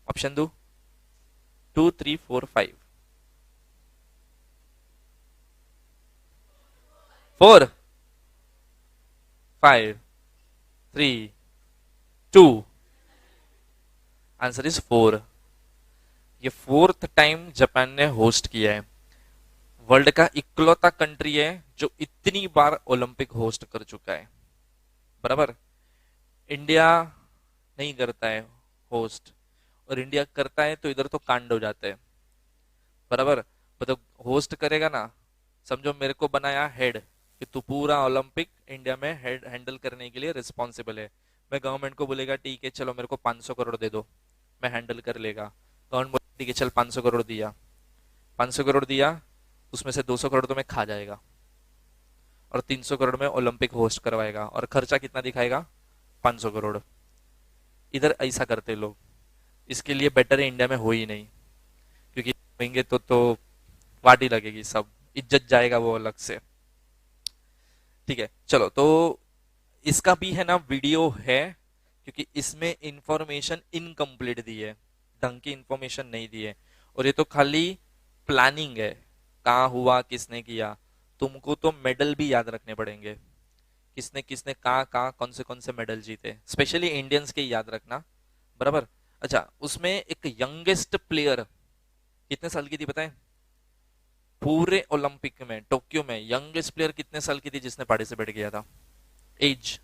ऑप्शन दो, 2 3 4 5। 4 5 3 2। Answer is 4। ये फोर्थ टाइम जापान ने होस्ट किया है। वर्ल्ड का इकलौता कंट्री है जो इतनी बार ओलंपिक होस्ट कर चुका है। बराबर, इंडिया नहीं करता है होस्ट, और इंडिया करता है तो इधर तो कांड हो जाते हैं। बराबर, मतलब होस्ट करेगा ना, समझो मेरे को बनाया हेड कि तू पूरा ओलंपिक इंडिया में हेड हैंडल करने के लिए रिस्पॉन्सिबल है। मैं गवर्नमेंट को बोलेगा ठीक है चलो मेरे को 500 करोड़ दे दो, मैं हैंडल कर लेगा। गवर्नमेंट बोलेगा ठीक है चल 500 करोड़ दिया, 500 करोड़ दिया, उसमें से 200 करोड़ तो मैं खा जाएगा, और 300 करोड़ में ओलंपिक होस्ट करवाएगा, और खर्चा कितना दिखाएगा? 500 करोड़। इधर ऐसा करते लोग। इसके लिए बेटर है इंडिया में हो ही नहीं, क्योंकि होंगे तो वाटी लगेगी, सब इज्जत जाएगा वो अलग से। ठीक है, चलो तो इसका भी है ना वीडियो है, क्योंकि इसमें इंफॉर्मेशन इनकम्प्लीट दी है, ढंग की इंफॉर्मेशन नहीं दी है, और ये तो खाली प्लानिंग है, कहाँ हुआ किसने किया। तुमको तो मेडल भी याद रखने पड़ेंगे, किसने किसने कहाँ कहाँ कौन से मेडल जीते, स्पेशली इंडियंस के याद रखना। बराबर। अच्छा, उसमें एक यंगेस्ट प्लेयर कितने साल की थी बताएं? पूरे ओलंपिक में टोक्यो में यंगेस्ट प्लेयर कितने साल की थी जिसने पार्टिसिपेट किया था? एज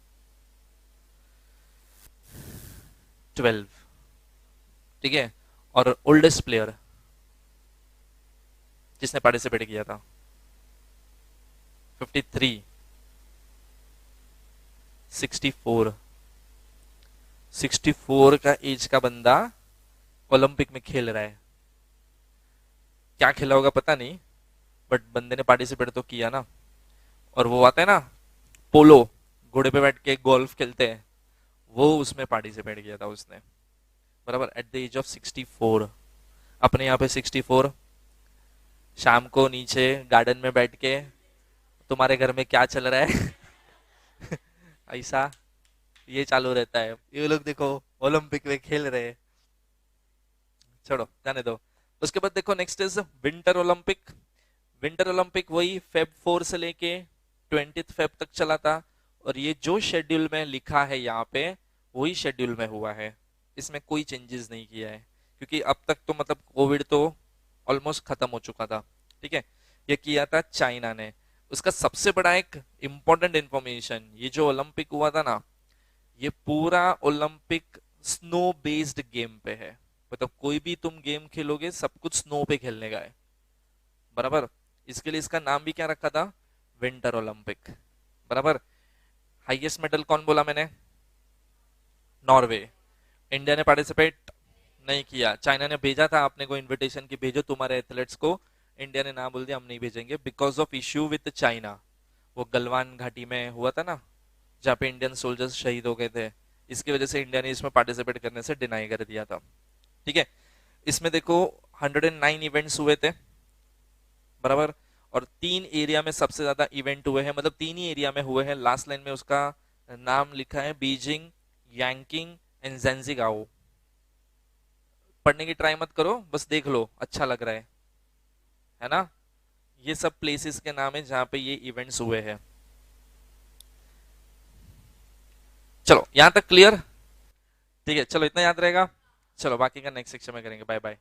12। ठीक है, और ओल्डेस्ट प्लेयर जिसने पार्टिसिपेट किया था 53, 64। 64 का एज का बंदा ओलंपिक में खेल रहा है। क्या खेला होगा पता नहीं, बट बंदे ने पार्टिसिपेट तो किया ना। और वो आता है ना पोलो, घोड़े पे बैठ के गोल्फ खेलते हैं, वो उसमें पार्टिसिपेट किया था उसने, बराबर, एट द एज ऑफ 64। अपने यहाँ पे 64, शाम को नीचे गार्डन में बैठ के तुम्हारे घर में क्या चल रहा है ऐसा ये चालू रहता है, ये लोग देखो ओलंपिक में खेल रहे हैं। छोड़ो जाने दो। उसके बाद देखो next is winter Olympic. Winter Olympic वही फेब 4 से लेके 20 फेब तक चला था, और ये जो शेड्यूल में लिखा है यहाँ पे वही शेड्यूल में हुआ है, इसमें कोई चेंजेस नहीं किया है, क्योंकि अब तक तो मतलब कोविड तो ऑलमोस्ट खत्म हो चुका था। ठीक है, ये किया था चाइना ने। उसका सबसे बड़ा एक इंपॉर्टेंट इंफॉर्मेशन, ये जो ओलंपिक हुआ था ना, ये पूरा ओलंपिक स्नो बेस्ड गेम पे है। मतलब कोई भी तुम गेम खेलोगे सब कुछ स्नो पे खेलने का है, बराबर। इसके लिए इसका नाम भी क्या रखा था, विंटर ओलंपिक, बराबर। हाईएस्ट मेडल कौन बोला मैंने, नॉर्वे। इंडिया ने पार्टिसिपेट नहीं किया, चाइना ने भेजा था आपने को इनविटेशन की भेजो तुम्हारे एथलेट्स को, इंडिया ने ना बोल दिया हम नहीं भेजेंगे because of issue with China. वो गलवान घाटी में हुआ था ना, जहाँ पे इंडियन सोल्जर्स शहीद हो गए थे, इसकी वजह से इंडिया ने इसमें पार्टिसिपेट करने से डिनाई कर दिया था। ठीक है, इसमें देखो 109 इवेंट्स हुए थे, बराबर। और 3 एरिया में सबसे ज्यादा इवेंट हुए हैं, मतलब 3 ही एरिया में हुए हैं। लास्ट लाइन में उसका नाम लिखा है बीजिंग, यांकिंग एंड जेंजिगाओ। पढ़ने की ट्राई मत करो, बस देख लो, अच्छा लग रहा है ना। ये सब प्लेसेस के नाम है जहां पे ये इवेंट्स हुए हैं। चलो यहां तक क्लियर, ठीक है, चलो इतना याद रहेगा। चलो बाकी का नेक्स्ट सेक्शन में करेंगे, बाय बाय।